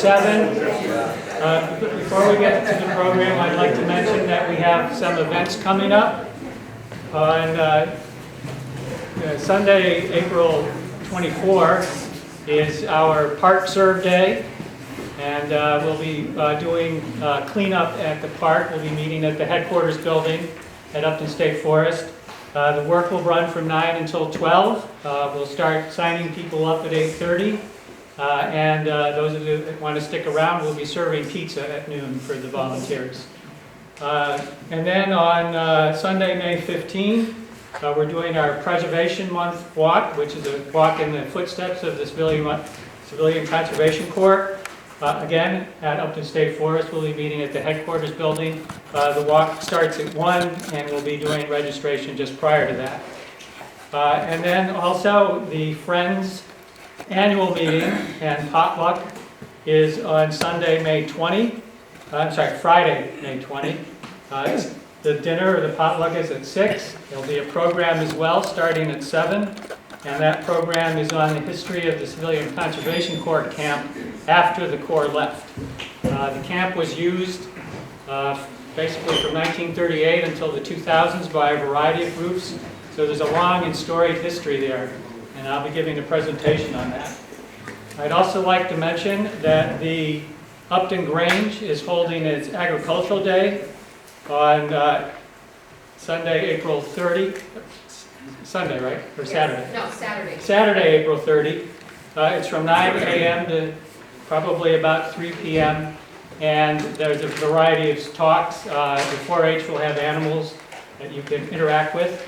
7. Before we get to the program, I'd like to mention that we have some events coming up. On Sunday, April 24th, is our Park Serve Day, and we'll be doing cleanup at the park. We'll be meeting at the headquarters building at Upton State Forest. The work will run from 9 until 12. We'll start signing people up at 8:30. And those of you that want to stick around, we'll be serving pizza at noon for the volunteers. And then on Sunday, May 15, we're doing our Preservation Month walk, which is a walk in the footsteps of the Civilian Conservation Corps. Again, at Upton State Forest, we'll be meeting at the headquarters building. The walk starts at 1, and we'll be doing registration just prior to that. And then also the Friends annual meeting and potluck is on Sunday, May 20. Friday, May 20. The dinner or the potluck is at 6. There'll be a program as well starting at 7. And that program is on the history of the Civilian Conservation Corps camp after the Corps left. The camp was used basically from 1938 until the 2000s by a variety of groups. So there's a long and storied history there, and I'll be giving a presentation on that. I'd also like to mention that the Upton Grange is holding its Agricultural Day on Sunday, April 30. Sunday, right? Or Saturday? No, Saturday. Saturday, April 30. It's from 9 a.m. to probably about 3 p.m. And there's a variety of talks. The 4-H will have animals that you can interact with.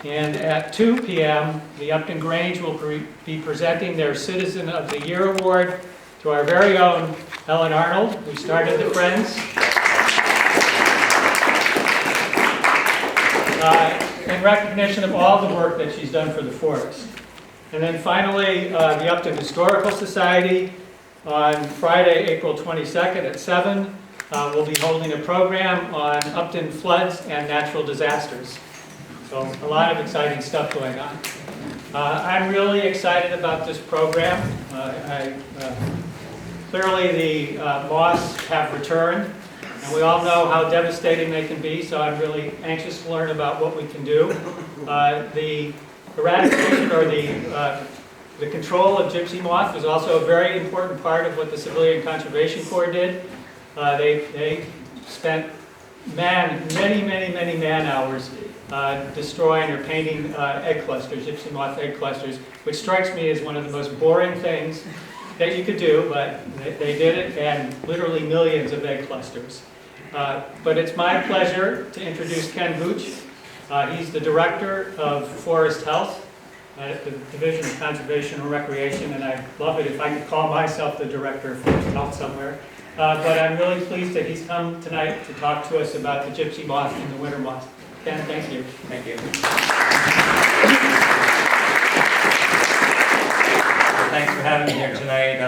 And at 2 p.m., the Upton Grange will be presenting their Citizen of the Year Award to our very own Ellen Arnold, who started the Friends. In recognition of all the work that she's done for the forest. And then finally, the Upton Historical Society on Friday, April 22nd at 7 will be holding a program on Upton floods and natural disasters. So a lot of exciting stuff going on. I'm really excited about this program. Clearly the moths have returned, and we all know how devastating they can be, so I'm really anxious to learn about what we can do. The eradication or the control of Gypsy Moth was also a very important part of what the Civilian Conservation Corps did. They spent many man hours destroying or painting egg clusters, Gypsy Moth egg clusters, which strikes me as one of the most boring things that you could do, but they did it, and literally millions of egg clusters. But it's my pleasure to introduce Ken Hooch. He's the Director of Forest Health at the Division of Conservation and Recreation, and I'd love it if I could call myself the Director of Forest Health somewhere. But I'm really pleased that he's come tonight to talk to us about the Gypsy Moth and the winter moth. Ken, thank you. Thank you. Thanks for having me here tonight.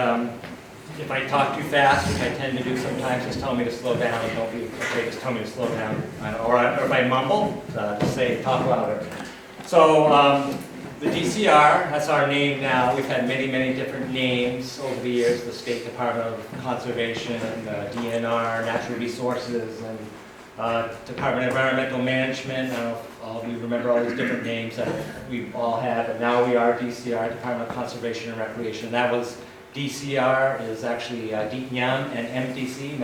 If I talk too fast, which I tend to do sometimes, just tell me to slow down. Don't be afraid, just tell me to slow down. Or if I mumble, just say, talk louder. So the DCR, that's our name now. We've had many different names over the years. The State Department of Conservation, DNR, Natural Resources, and Department of Environmental Management. I don't know if all of you remember all these different names that we all had, but now we are DCR, Department of Conservation and Recreation. That was DCR is actually DEM and MDC,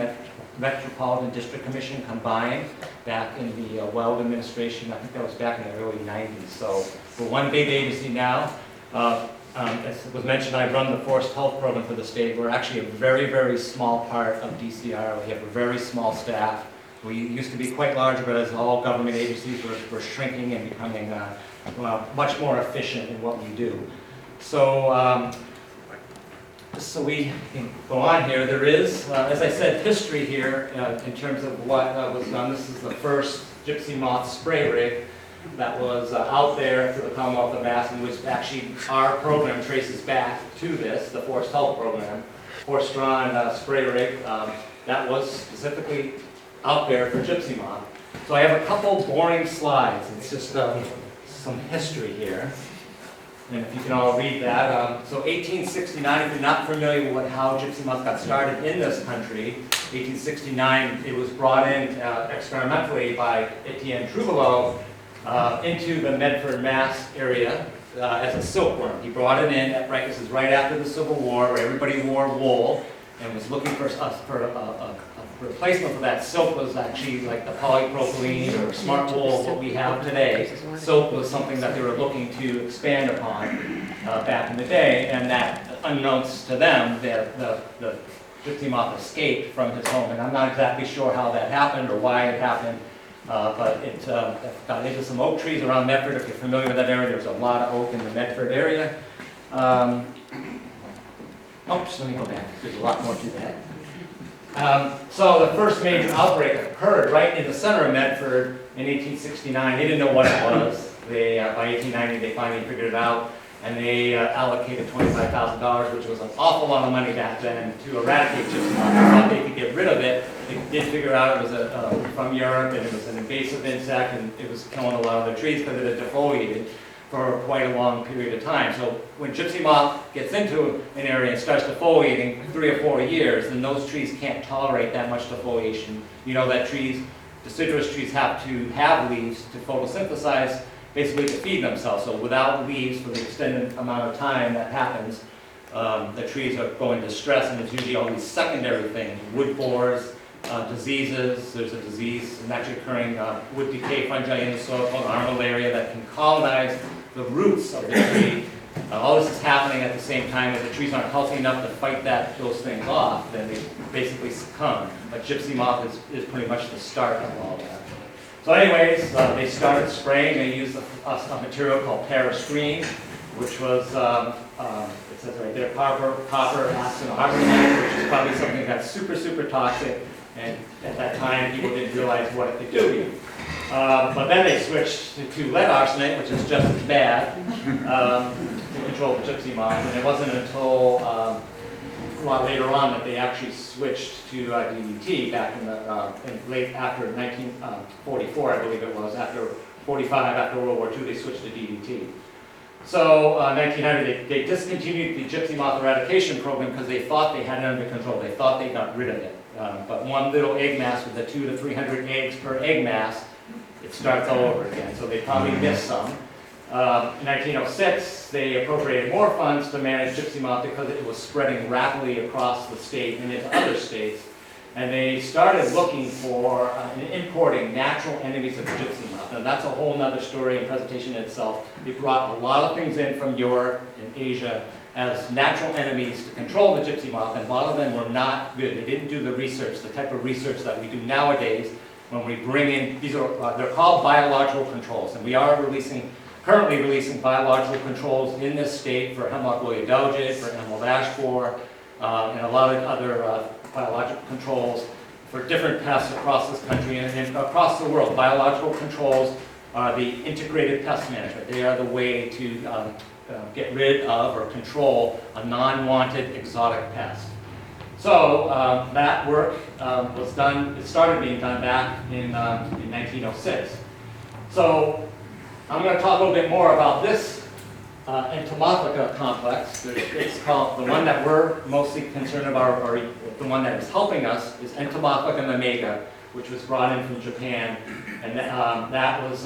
Metropolitan District Commission combined back in the Weld administration. I think that was back in the early 90s. So we're one big agency now. As was mentioned, I run the Forest Health Program for the state. We're actually a very small part of DCR. We have a very small staff. We used to be quite large, but as all government agencies, we're shrinking and becoming much more efficient in what we do. So just so we can go on here, there is, as I said, history here in terms of what was done. This is the first Gypsy Moth spray rig that was out there for the Commonwealth of Mass, in which actually our program traces back to this, the Forest Health Program. Horse-drawn spray rig that was specifically out there for Gypsy Moth. So I have a couple boring slides. It's just some history here. And if you can all read that. So 1869, if you're not familiar with how gypsy moth got started in this country, 1869, it was brought in experimentally by Etienne Trouvelot into the Medford, Mass area as a silkworm. He brought it in, this is right after the Civil War, where everybody wore wool and was looking for a replacement for that. Silk was actually like the polypropylene or smart wool, what we have today. Silk was something that they were looking to expand upon back in the day, and that, unbeknownst to them, the gypsy moth escaped from his home. And I'm not exactly sure how that happened or why it happened, but it got into some oak trees around Medford. If you're familiar with that area, there's a lot of oak in the Medford area. Oops, let me go back. There's a lot more to that. So the first major outbreak occurred right in the center of Medford in 1869. They didn't know what it was. By 1890, they finally figured it out, and they allocated $25,000, which was an awful lot of money back then, to eradicate gypsy moth. They thought they could get rid of it. They did figure out it was from Europe, and it was an invasive insect, and it was killing a lot of the trees because it had defoliated for quite a long period of time. So when gypsy moth gets into an area and starts defoliating 3 or 4 years, then those trees can't tolerate that much defoliation. You know that deciduous trees have to have leaves to photosynthesize, basically to feed themselves. So without leaves for the extended amount of time that happens, the trees are going to stress, and it's usually all these secondary things, wood borers, diseases. There's a disease, naturally occurring wood decay fungi in the soil called armillaria that can colonize the roots of the tree. All this is happening at the same time. As the trees aren't healthy enough to fight those things off, then they basically succumb. But gypsy moth is pretty much the start of all that. So anyways, they started spraying. They used a material called parascreen, which was, it says right there, copper acid arsenate, which is probably something that's super, super toxic. And at that time, people didn't realize what it could do to you. But then they switched to lead arsenate, which is just as bad, to control the gypsy moth. And it wasn't until a lot later on that they actually switched to DDT back in late after 1944, I believe it was. After 45, after World War II, they switched to DDT. So 1900, they discontinued the gypsy moth eradication program because they thought they had it under control. They thought they got rid of it. But one little egg mass with the 200 to 300 eggs per egg mass, it starts all over again. So they probably missed some. In 1906, they appropriated more funds to manage gypsy moth because it was spreading rapidly across the state and into other states. And they started looking for and importing natural enemies of the gypsy moth. Now that's a whole other story and presentation in itself. They brought a lot of things in from Europe and Asia as natural enemies to control the gypsy moth, and a lot of them were not good. They didn't do the research, the type of research that we do nowadays when we bring in, they're called biological controls, and we are currently releasing biological controls in this state for hemlock woolly adelgid, for emerald ash borer, and a lot of other biological controls for different pests across this country and across the world. Biological controls are the integrated pest management. They are the way to get rid of or control a non-wanted exotic pest. So that work was done, it started being done back in 1906. So I'm going to talk a little bit more about this entomophaga complex. It's called, the one that we're mostly concerned about, or the one that is helping us, is Entomophaga mimega, which was brought in from Japan. And that was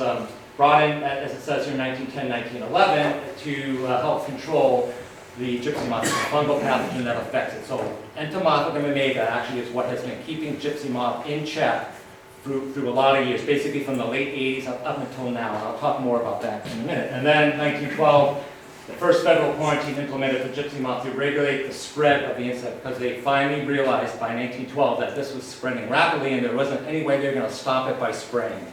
brought in, as it says here, 1910, 1911, to help control the gypsy moth, the fungal pathogen that affects it. So Entomophaga mimega actually is what has been keeping gypsy moth in check through a lot of years, basically from the late 80s up until now. I'll talk more about that in a minute. And then 1912, the first federal quarantine implemented for gypsy moth to regulate the spread of the insect, because they finally realized by 1912 that this was spreading rapidly and there wasn't any way they were going to stop it by spraying.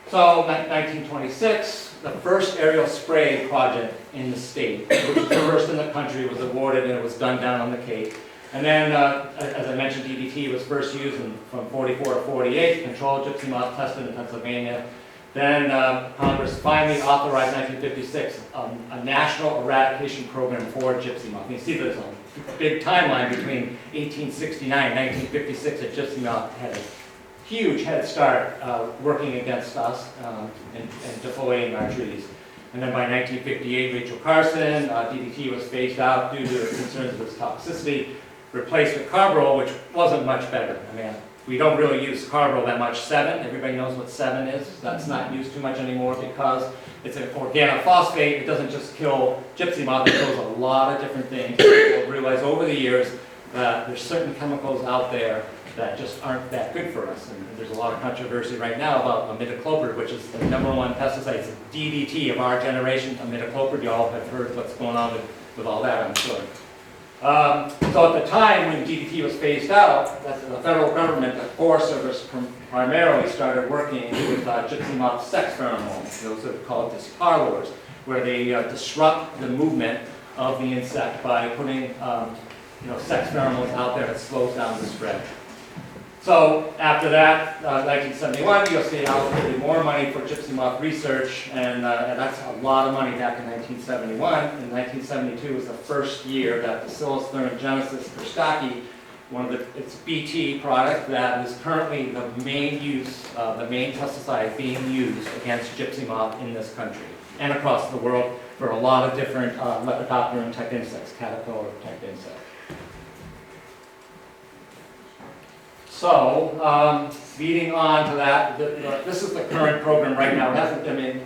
So 1926, the first aerial spray project in the state, which was the first in the country, was awarded, and it was done down on the Cape. And then, as I mentioned, DDT was first used from 44 to 48 to control gypsy moth, tested in Pennsylvania. Then Congress finally authorized, 1956, a national eradication program for gypsy moth. You see there's a big timeline between 1869 and 1956 that gypsy moth had a huge head start working against us and defoliating our trees. And then by 1958, Rachel Carson, DDT was phased out due to concerns of its toxicity, replaced with carbaryl, which wasn't much better. I mean, we don't really use carbaryl that much. 7, everybody knows what 7 is. That's not used too much anymore because it's an organophosphate. It doesn't just kill gypsy moth, it kills a lot of different things. We'll realize over the years that there's certain chemicals out there that just aren't that good for us. And there's a lot of controversy right now about imidacloprid, which is the #1 pesticide. It's DDT of our generation, imidacloprid. You all have heard what's going on with all that, I'm sure. So at the time when DDT was phased out, the federal government, the Forest Service primarily started working with gypsy moth sex pheromones. Those are called disparlors, where they disrupt the movement of the insect by putting sex pheromones out there that slows down the spread. So after that, 1971, USDA allocated more money for gypsy moth research, and that's a lot of money back in 1971. In 1972 was the first year that Bacillus thuringiensis perstaki, its BT product that is currently the main pesticide being used against gypsy moth in this country and across the world for a lot of different lepidopteran type insects, caterpillar type insects. So, leading on to that, this is the current program right now.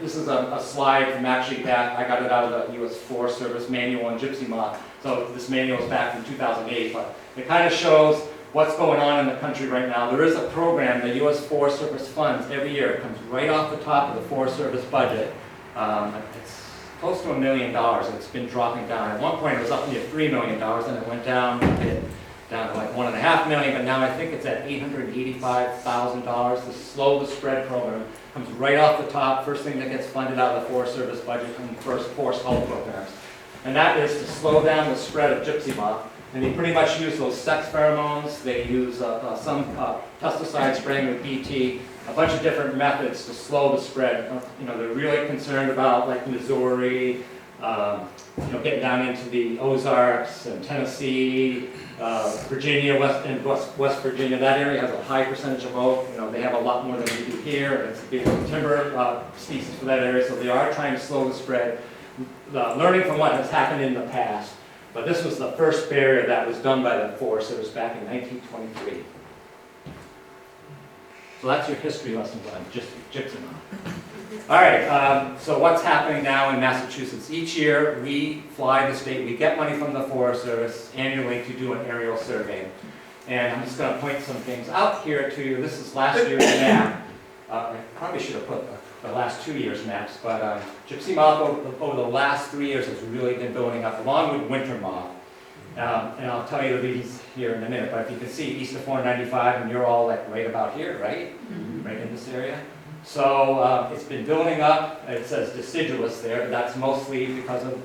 This is a slide from actually back, I got it out of the U.S. Forest Service manual on gypsy moth. So this manual is back from 2008, but it kind of shows what's going on in the country right now. There is a program the U.S. Forest Service funds every year. It comes right off the top of the Forest Service budget. It's close to $1 million. It's been dropping down. At one point it was up near $3 million, and it went down a bit. Down to like $1.5 million, but now I think it's at $885,000. The Slow the Spread program comes right off the top, first thing that gets funded out of the Forest Service budget from the first forest health programs. And that is to slow down the spread of gypsy moth. And they pretty much use those sex pheromones. They use some pesticide spraying with BT, a bunch of different methods to slow the spread. They're really concerned about like Missouri, getting down into the Ozarks and Tennessee, Virginia, West Virginia. That area has a high percentage of oak. They have a lot more than we do here. It's a big timber species for that area, so they are trying to slow the spread, learning from what has happened in the past. But this was the first barrier that was done by the Forest Service back in 1923. So that's your history lessons on gypsy moth. All right, so what's happening now in Massachusetts? Each year we fly the state, we get money from the Forest Service annually to do an aerial survey. And I'm just going to point some things out here to you. This is last year's map. I probably should have put the last 2 years' maps, but gypsy moth over the last 3 years has really been building up, along with winter moth. And I'll tell you these here in a minute, but if you can see east of 495, and you're all like right about here, right? Mm-hmm. Right in this area. So it's been building up. It says deciduous there, but that's mostly because of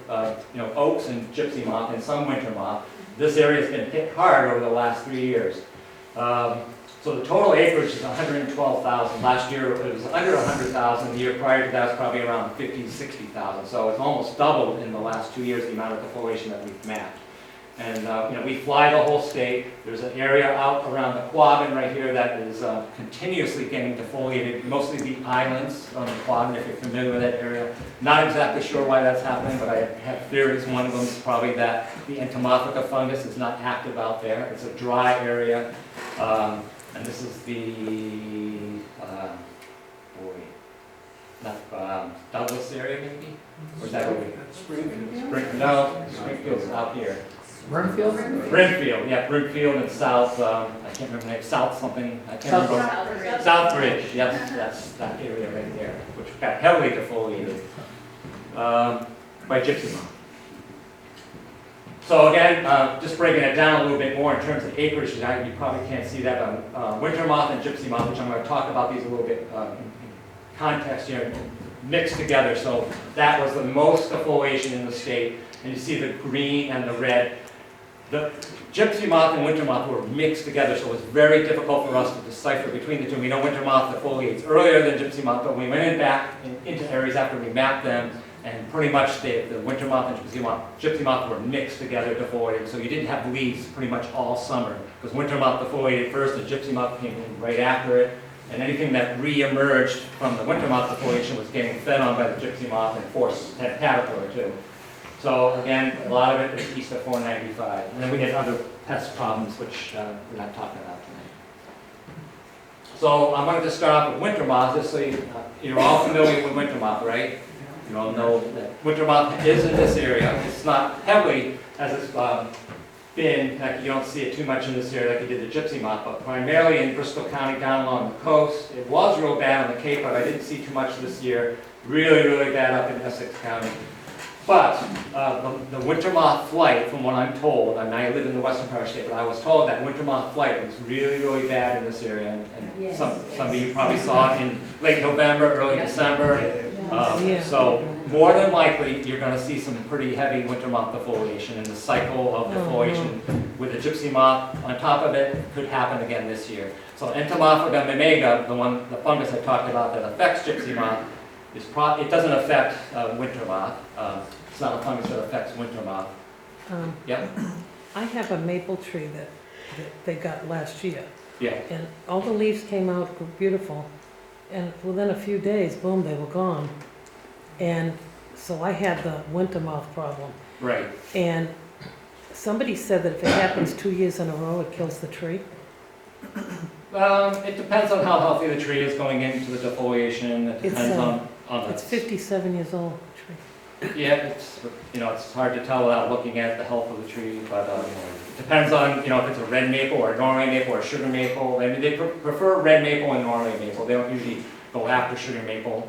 oaks and gypsy moth and some winter moth. This area has been hit hard over the last 3 years. So the total acreage is 112,000. Last year it was under 100,000. The year prior to that was probably around 50,000 to 60,000. So it's almost doubled in the last 2 years the amount of defoliation that we've mapped. And we fly the whole state. There's an area out around the Quabbin right here that is continuously getting defoliated, mostly the islands on the Quabbin, if you're familiar with that area. Not exactly sure why that's happening, but I have theories. One of them is probably that the entomophaga fungus is not active out there. It's a dry area. And this is the, Douglas area maybe? Or is that over here? Springfield. No, Springfield's out here. Brimfield? Brimfield, yeah, Brimfield and South, I can't remember the name, South something, I can't remember. Southbridge, yes, that's that area right there, which got heavily defoliated by gypsy moth. So again, just breaking it down a little bit more in terms of acreage, you probably can't see that on winter moth and gypsy moth, which I'm going to talk about these a little bit in context here, mixed together. So that was the most defoliation in the state, and you see the green and the red. The gypsy moth and winter moth were mixed together, so it was very difficult for us to decipher between the two. We know winter moth defoliates earlier than gypsy moth, but we went into areas after we mapped them, and pretty much the winter moth and gypsy moth were mixed together, defoliated. So you didn't have leaves pretty much all summer, because winter moth defoliated first and gypsy moth came in right after it. and anything that re-emerged from the winter moth defoliation was getting fed on by the gypsy moth and forced caterpillar too. So again, a lot of it is east of 495. And then we get other pest problems, which we're not talking about tonight. So I'm going to just start off with winter moth, just so you're all familiar with winter moth, right? You all know that winter moth is in this area. It's not heavily as it's been, like you don't see it too much in this area like you did the gypsy moth, but primarily in Bristol County down along the coast. It was real bad on the Cape, but I didn't see too much this year. Really, really bad up in Essex County. But the winter moth flight, from what I'm told, I mean, I live in the western part of the state, but I was told that winter moth flight was really, really bad in this area. And Yes. some of you probably saw it in late November, early December. Yeah. So more than likely, you're going to see some pretty heavy winter moth defoliation, and the cycle of defoliation with the gypsy moth on top of it could happen again this year. So Entomophaga mimega, the fungus I talked about that affects gypsy moth, it doesn't affect winter moth. It's not a fungus that affects winter moth. Yep. I have a maple tree that they got last year, Yeah. and all the leaves came out beautiful, and within a few days, boom, they were gone. And so I had the winter moth problem. Right. And somebody said that if it happens 2 years in a row, it kills the tree. It depends on how healthy the tree is going into the defoliation. It depends on the. It's 57 years old, tree. Yeah, it's hard to tell without looking at the health of the tree, but it depends on, if it's a red maple or a Norway maple or a sugar maple. I mean, they prefer red maple and Norway maple. They don't usually go after sugar maple,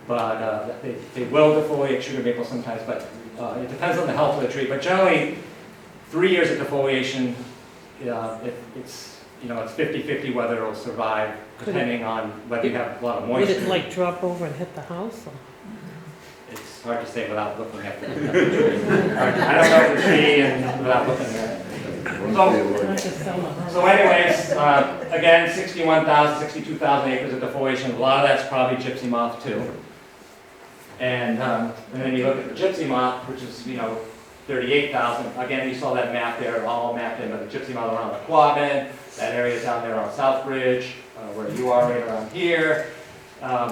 but they will defoliate sugar maple sometimes, but it depends on the health of the tree. But generally, 3 years of defoliation, it's 50-50 whether it'll survive, depending on whether you have a lot of Would moisture. it like drop over and hit the house? Or? It's hard to say without looking at the tree. I don't know the tree and without looking at it. Not just sell it. So anyways, again, 61,000, 62,000 acres of defoliation. A lot of that's probably gypsy moth too. And then you look at the gypsy moth, which is, 38,000. Again, you saw that map there, all mapped in, but the gypsy moth around the Quabbin, that area down there on Southbridge, where you are right around here.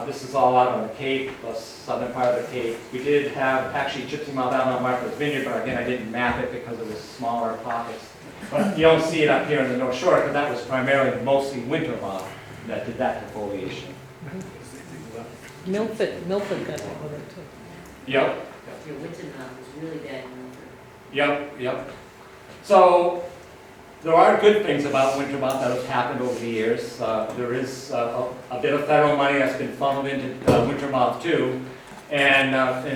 This is all out on the Cape, the southern part of the Cape. We did have actually gypsy moth out on Martha's Vineyard, but again, I didn't map it because it was smaller pockets. But you don't see it up here in the North Shore, because that was primarily mostly winter moth that did that defoliation. Milford got it with it too. Yep. Your winter moth was really bad in winter. Yep. So there are good things about winter moth that have happened over the years. There is a bit of federal money that's been funneled into winter moth too. And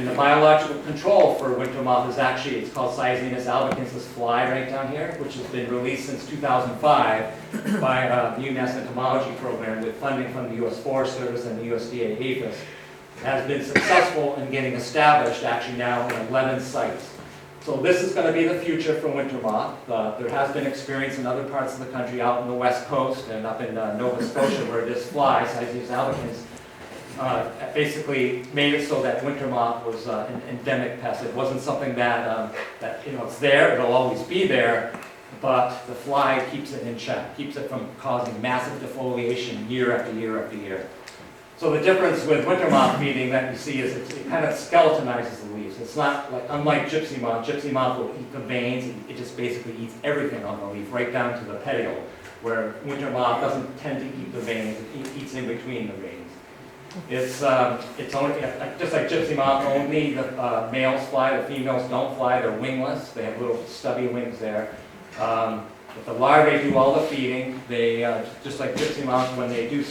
the biological control for winter moth is actually, it's called Cyzinus albicans, this fly right down here, which has been released since 2005 by the UMass Entomology Program with funding from the U.S. Forest Service and the USDA APHIS. Has been successful in getting established actually now in 11 sites. So this is going to be the future for winter moth. There has been experience in other parts of the country, out in the west coast and up in Nova Scotia, where this fly, Cyzinus albicans, basically made it so that winter moth was an endemic pest. It wasn't something that it's there, it'll always be there, but the fly keeps it in check, keeps it from causing massive defoliation year after year after year. So the difference with winter moth feeding that you see is it kind of skeletonizes the leaves. It's not like, unlike gypsy moth will eat the veins, it just basically eats everything on the leaf, right down to the petiole, where winter moth doesn't tend to eat the veins, it eats in between the veins. It's only, just like gypsy moth, only the males fly, the females don't fly, they're wingless, they have little stubby wings there. But the larvae do all the feeding. They, just like gypsy moth, when they do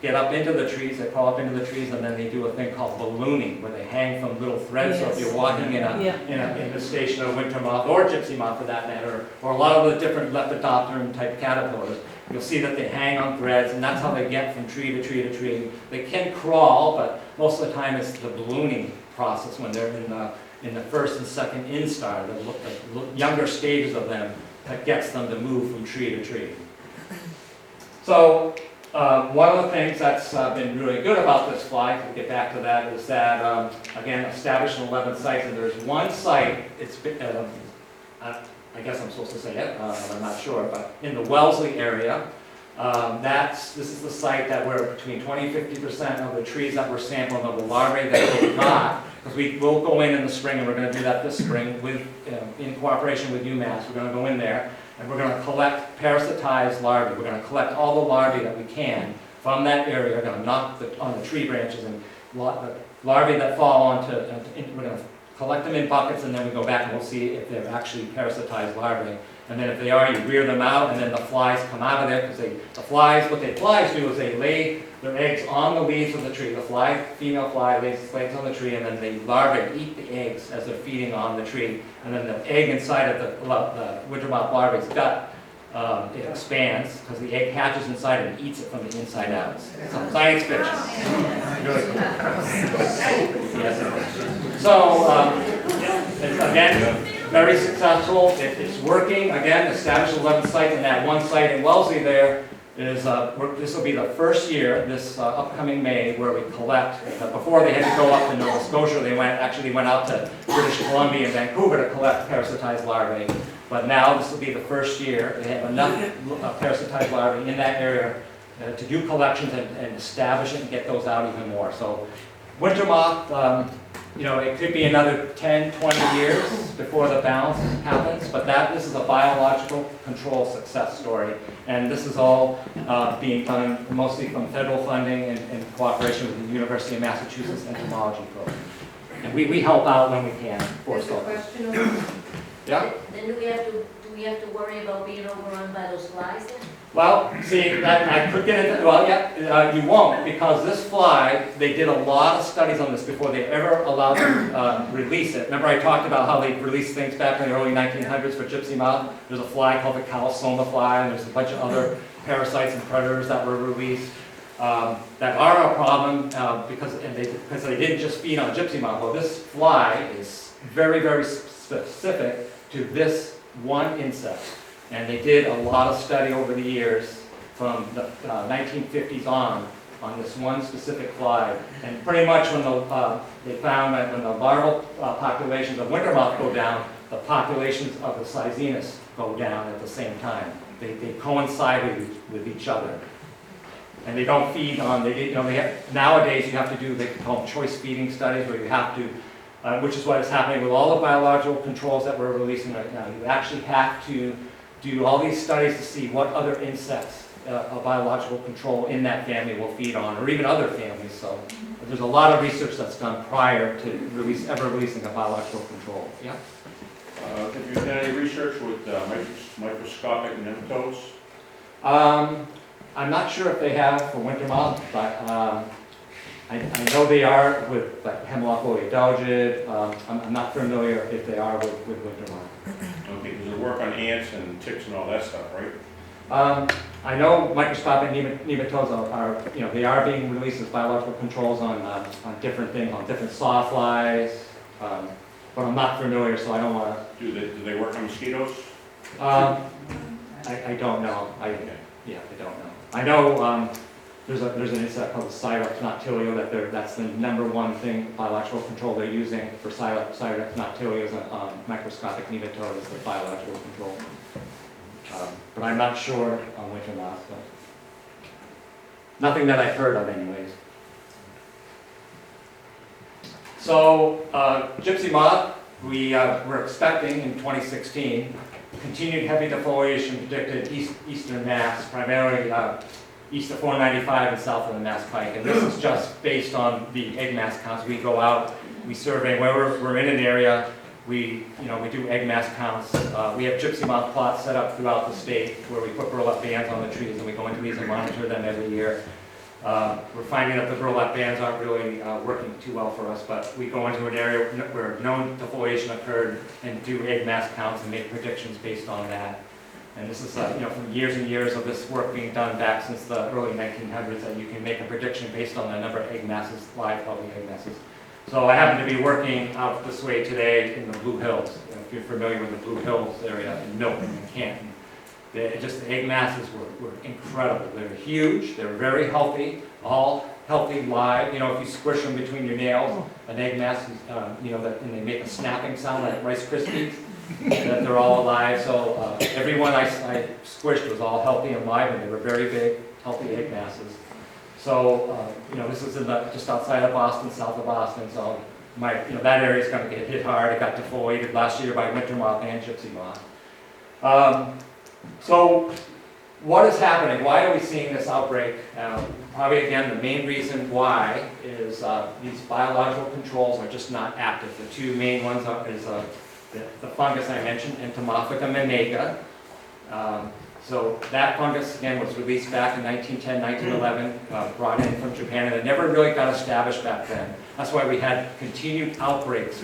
get up into the trees, they crawl up into the trees, and then they do a thing called ballooning, where they hang from little threads. So if you're walking in the station of winter moth, or gypsy moth for that matter, or a lot of the different lepidopteran type caterpillars, you'll see that they hang on threads, and that's how they get from tree to tree to tree. They can crawl, but most of the time it's the ballooning process when they're in the first and second instar, the younger stages of them, that gets them to move from tree to tree. So one of the things that's been really good about this fly, to get back to that, is that, again, established in 11 sites, and there's one site, it's I guess I'm supposed to say it, I'm not sure, but in the Wellesley area, This is the site that where between 20 and 50% of the trees that were sampled of the larvae that they got, because we will go in the spring, and we're going to do that this spring with, in cooperation with UMass. We're going to go in there and we're going to collect parasitized larvae. We're going to collect all the larvae that we can from that area. We're going to knock on the tree branches and the larvae that fall onto, we're going to collect them in buckets, and then we go back and we'll see if they're actually parasitized larvae. And then if they are, you rear them out, and then the flies come out of there, because what the flies do is they lay their eggs on the leaves of the tree. The female fly lays its eggs on the tree, and then the larvae eat the eggs as they're feeding on the tree. And then the egg inside of the winter moth larvae's gut, it expands, because the egg hatches inside and eats it from the inside out. So, science fiction. Really cool. Yes. So, it's, again, very successful. It's working. Again, established 11 sites, and that one site in Wellesley there is, this will be the first year, this upcoming May, where we collect. Before they had to go up to Nova Scotia, they actually went out to British Columbia and Vancouver to collect parasitized larvae. But now this will be the first year. They have enough parasitized larvae in that area to do collections and establish it and get those out even more. So winter moth, it could be another 10, 20 years before the balance happens, but this is a biological control success story. And this is all being done mostly from federal funding and in cooperation with the University of Massachusetts Entomology Program. And we help out when we can for There's a stuff. question over. Yeah? Then do we have to worry about being overrun by those flies then? Well, see, that I could get into, well, yeah, you won't, because this fly, they did a lot of studies on this before they ever allowed to release it. Remember I talked about how they released things back in the early 1900s for Gypsy Moth? There's a fly called the calosoma fly, and there's a bunch of other parasites and predators that were released that are a problem because they didn't just feed on Gypsy Moth. Well, this fly is very, very specific to this one insect. And they did a lot of study over the years from the 1950s on this one specific fly. And pretty much when they found that when the larval populations of winter moth go down, the populations of the Cyzinus go down at the same time. They coincide with each other. And they don't feed on, nowadays you have to do, they call them choice feeding studies, where you have to, which is what is happening with all the biological controls that we're releasing right now. You actually have to do all these studies to see what other insects a biological control in that family will feed on, or even other families. So there's a lot of research that's done prior to ever releasing a biological control. Yeah? Have you done any research with microscopic nematodes? I'm not sure if they have for winter moth, but I know they are with like Hemlock oleodalgid. I'm not familiar if they are with winter moth. Okay, because they work on ants and ticks and all that stuff, right? I know microscopic nematodes are they are being released as biological controls on different things, on different sawflies, but I'm not familiar, so I don't want to. Do they work on mosquitoes? I don't know. I don't know. I know there's an insect called the Cyrex noctilio that's the #1 thing biological control they're using for Cyrex noctilio is a microscopic nematode is the biological control. But I'm not sure on winter moth. So. Nothing that I've heard of, anyways. So Gypsy Moth, we're expecting in 2016 continued heavy defoliation predicted eastern Mass, primarily east of 495 and south of the Mass Pike. And this is just based on the egg mass counts. We go out, we survey where we're in an area. We do egg mass counts. We have Gypsy Moth plots set up throughout the state where we put burlap bands on the trees, and we go into these and monitor them every year. We're finding that the burlap bands aren't really working too well for us, but we go into an area where known defoliation occurred and do egg mass counts and make predictions based on that. And this is from years and years of this work being done back since the early 1900s, that you can make a prediction based on the number of egg masses, live healthy egg masses. So I happen to be working out this way today in the Blue Hills. If you're familiar with the Blue Hills area in Milton and Canton. The egg masses were incredible. They're huge, they're very healthy, all healthy live. If you squish them between your nails, an egg mass, and they make a snapping sound like Rice Krispies. that they're all alive. So everyone I squished was all healthy and alive, and they were very big, healthy egg masses. So, this is just outside of Boston, south of Boston, so that area is going to get hit hard. It got defoliated last year by winter moth and gypsy moth. So, what is happening? Why are we seeing this outbreak? Probably, again, the main reason why is these biological controls are just not active. The two main ones is the fungus I mentioned, Entomophilum mega. So that fungus, again, was released back in 1910, 1911, brought in from Japan, and it never really got established back then. That's why we had continued outbreaks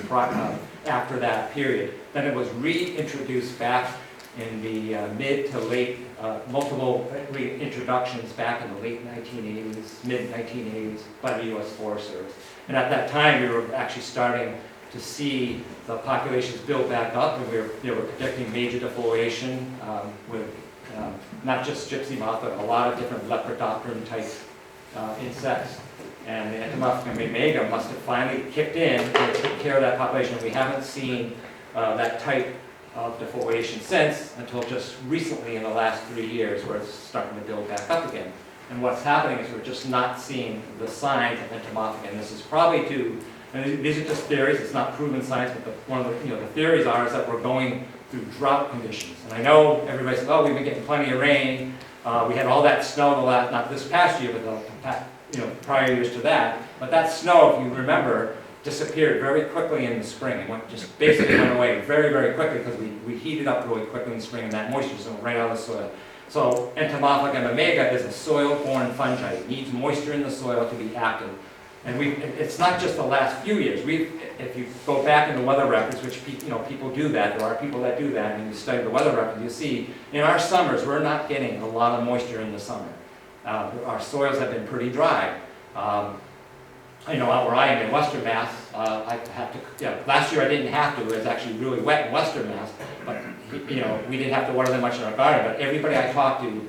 after that period. Then it was reintroduced back in the mid to late, multiple reintroductions back in the late 1980s, mid 1980s by the U.S. Forest Service. And at that time, we were actually starting to see the populations build back up, and they were predicting major defoliation with not just gypsy moth, but a lot of different lepidopteran type insects. And the Entomophilum mega must have finally kicked in and took care of that population. We haven't seen that type of defoliation since, until just recently in the last 3 years, where it's starting to build back up again. And what's happening is we're just not seeing the signs of Entomophilum. And this is probably due, and these are just theories, it's not proven science, but one of the theories are is that we're going through drought conditions. And I know everybody says, oh, we've been getting plenty of rain. We had all that snow the last, not this past year, but the prior years to that. But that snow, if you remember, disappeared very quickly in the spring. It just basically went away very, very quickly because we heated up really quickly in the spring, and that moisture just went right out of the soil. So Entomophilum mega is a soil-borne fungi. It needs moisture in the soil to be active. And it's not just the last few years. If you go back in the weather records, which people do that, there are people that do that, and you study the weather records, you see in our summers we're not getting a lot of moisture in the summer. Our soils have been pretty dry. Out where I am in Western Mass, I have to. Last year I didn't have to. It was actually really wet in Western Mass, but we didn't have to water that much in our garden. But everybody I talked to,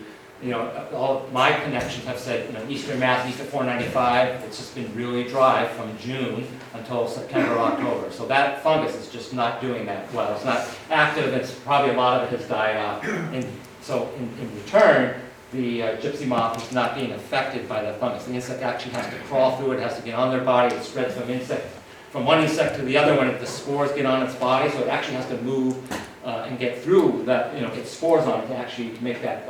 all of my connections have said, Eastern Mass, east of 495, it's just been really dry from June until September, October. So that fungus is just not doing that well. It's not active. It's probably a lot of it has died off. And so in return, the gypsy moth is not being affected by the fungus. The insect actually has to crawl through it, has to get on their body. It spreads from one insect to the other when the spores get on its body. So it actually has to move and get through that, get spores on it to actually make that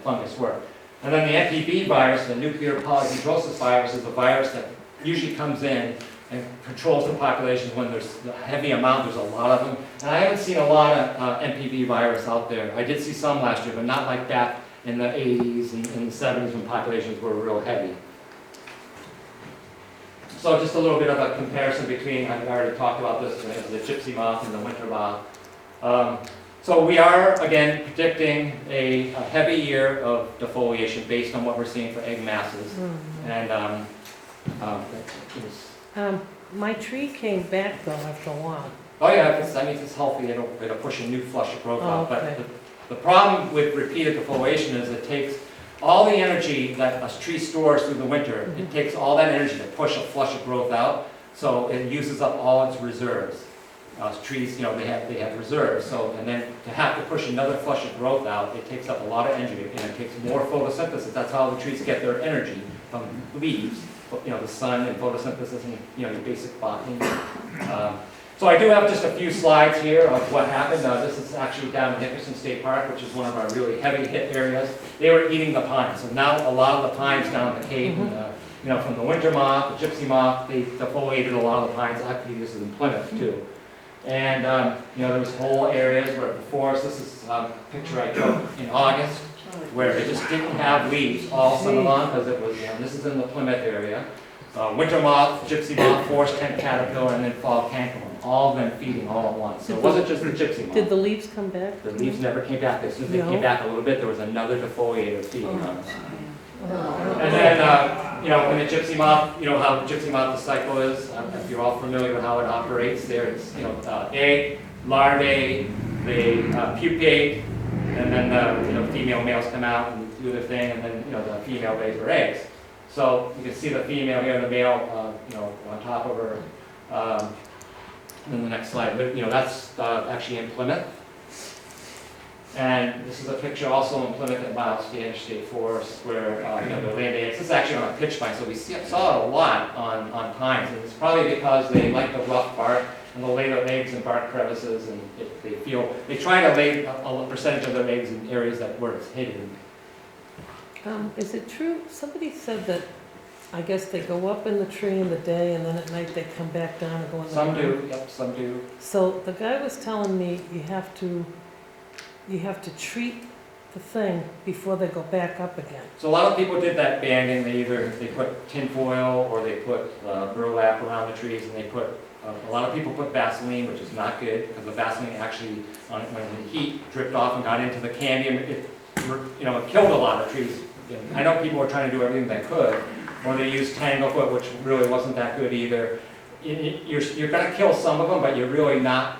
fungus work. And then the NPV virus, the nuclear polyhedrosis virus, is a virus that usually comes in and controls the populations when there's a heavy amount. There's a lot of them. And I haven't seen a lot of NPV virus out there. I did see some last year, but not like that in the 80s and in the 70s when populations were real heavy. So just a little bit of a comparison between, I've already talked about this, the gypsy moth and the winter moth. So we are, again, predicting a heavy year of defoliation based on what we're seeing for egg masses. And my tree came back though after a while. oh yeah, that means it's healthy. It'll push a new flush of growth out. Okay. But the problem with repeated defoliation is it takes all the energy that a tree stores through the winter. It takes all that energy to push a flush of growth out. So it uses up all its reserves. Trees, they have reserves. So, and then to have to push another flush of growth out, it takes up a lot of energy, and it takes more photosynthesis. That's how the trees get their energy, from leaves, the sun and photosynthesis and your basic botany. So I do have just a few slides here of what happened. This is actually down in Nickerson State Park, which is one of our really heavy hit areas. They were eating the pines, so now a lot of the pines down in the Cape, from the winter moth, the gypsy moth, they defoliated a lot of the pines. Actually, this is in Plymouth too. And there was whole areas where the forest. This is a picture I took in August, where it just didn't have leaves all summer long because it was. This is in the Plymouth area. Winter moth, gypsy moth, forest tent caterpillar, and then fall cankerworm. All of them feeding all at once. So it wasn't just the gypsy moth. Did the leaves come back? The leaves never came back. As soon as they came back a little bit, there was another defoliator feeding on us. And then, when the gypsy moth, how the gypsy moth, the cycle is, if you're all familiar with how it operates, there it's, egg, larvae, they pupate, and then the female males come out and do their thing, and then, the female lays her eggs. So you can see the female here, the male, on top of her And then the next slide, but, that's actually in Plymouth. And this is a picture also in Plymouth at Miles State Forest where, the land eggs, this is actually on a pitch pine, so we saw it a lot on pines. And it's probably because they like the rough bark and they'll lay their eggs in bark crevices and they try to lay a percentage of their eggs in areas where it's hidden. Is it true, somebody said that, I guess they go up in the tree in the day and then at night they come back down and go in the Some ground? do, yep, some do. So the guy was telling me you have to treat the thing before they go back up again. So a lot of people did that banding. They put tin foil or they put burlap around the trees, and they put a lot of people put Vaseline, which is not good because the Vaseline actually, when the heat dripped off and got into the cambium, it killed a lot of trees. I know people were trying to do everything they could, or they used tanglefoot, which really wasn't that good either. You're going to kill some of them, but you're really not.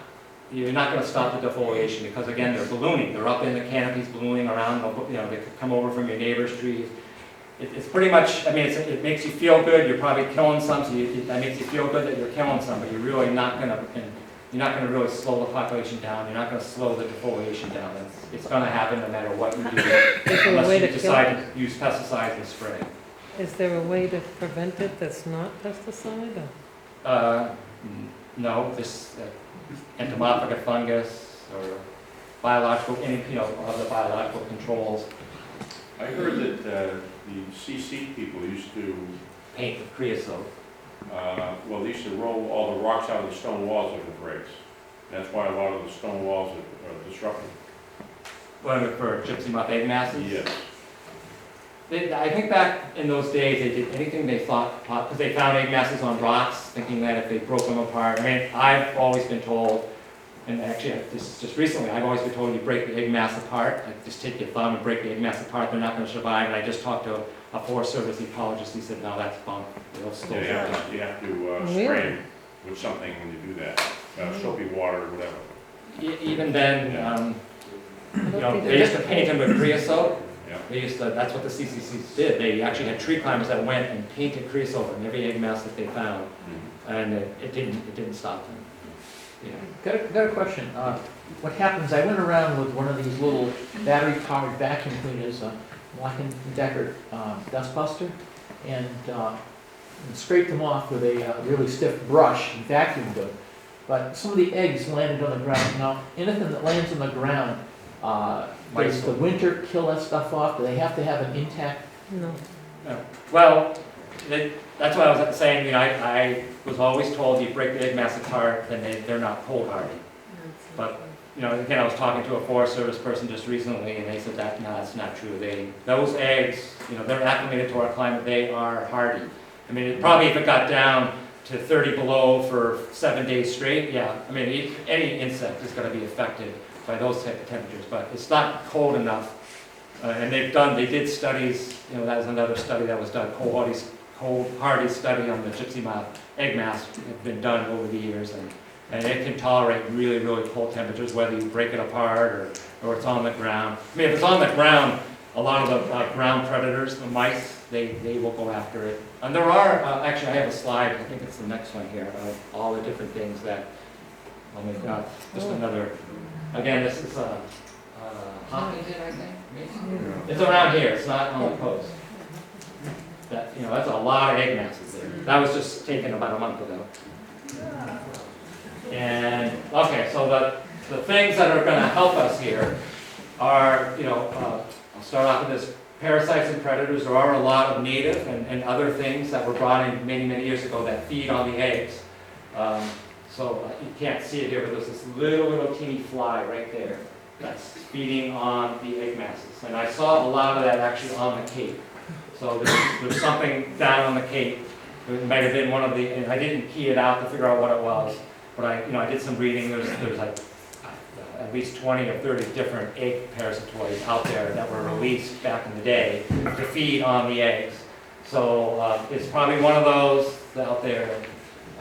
You're not going to stop the defoliation because, again, they're ballooning. They're up in the canopies ballooning around. They could come over from your neighbor's trees. It's pretty much, it makes you feel good. You're probably killing some, so that makes you feel good that you're killing some, but you're really not going to really slow the population down. You're not going to slow the defoliation down. It's going to happen no matter what you do, unless you decide to use pesticides and spray. Is there a way to prevent it that's not pesticide? Or? No, this entomophaga fungus or biological, other biological controls. I heard that the CC people used to, Paint with creosote. they used to roll all the rocks out of the stone walls of the breaks. That's why a lot of the stone walls are disrupted. For gypsy moth egg masses? Yes. I think back in those days, they did anything they thought, because they found egg masses on rocks, thinking that if they broke them apart. I've always been told, and actually, this is just recently, I've always been told you break the egg mass apart, like just take your thumb and break the egg mass apart, they're not going to survive. And I just talked to a Forest Service ecologist, he said, no, that's bunk. They'll still survive. You have to Really? spray them with something when you do that, soapy water or whatever. Even then, they used to paint them with creosote. Yeah. That's what the CCCs did. They actually had tree climbers that went and painted creosote on every egg mass that they found, and it didn't stop them. Got a question. What happens, I went around with one of these little battery-powered vacuum cleaners, Black & Decker dust buster, and scraped them off with a really stiff brush and vacuumed them. But some of the eggs landed on the ground. Now, anything that lands on the ground, does the winter kill that stuff off? Do they have to have an intact? No. Well, that's what I was saying. I was always told you break the egg mass apart, then they're not cold hardy. But again, I was talking to a Forest Service person just recently, and they said that no, that's not true. Those eggs, they're acclimated to our climate. They are hardy. Probably if it got down to 30 below for 7 days straight, yeah. Any insect is going to be affected by those type of temperatures, but it's not cold enough. And they did studies, that was another study that was done, cold hardy study on the gypsy moth egg mass have been done over the years, and it can tolerate really, really cold temperatures, whether you break it apart or it's on the ground. If it's on the ground, a lot of the ground predators, the mice, they will go after it. And there are, actually I have a slide, I think it's the next one here, of all the different things that, just another. Again, this is Hopkinton, I think. It's around here. It's not on the coast. That's a lot of egg masses there. That was just taken about a month ago. And okay, so the things that are going to help us here are, I'll start off with this: parasites and predators. There are a lot of native and other things that were brought in many, many years ago that feed on the eggs. So you can't see it here, but there's this little teeny fly right there that's feeding on the egg masses. And I saw a lot of that actually on the Cape. So there's something down on the Cape. It might have been one of the, and I didn't key it out to figure out what it was, but I did some reading. There's like at least 20 or 30 different egg parasitoids out there that were released back in the day to feed on the eggs. So it's probably one of those out there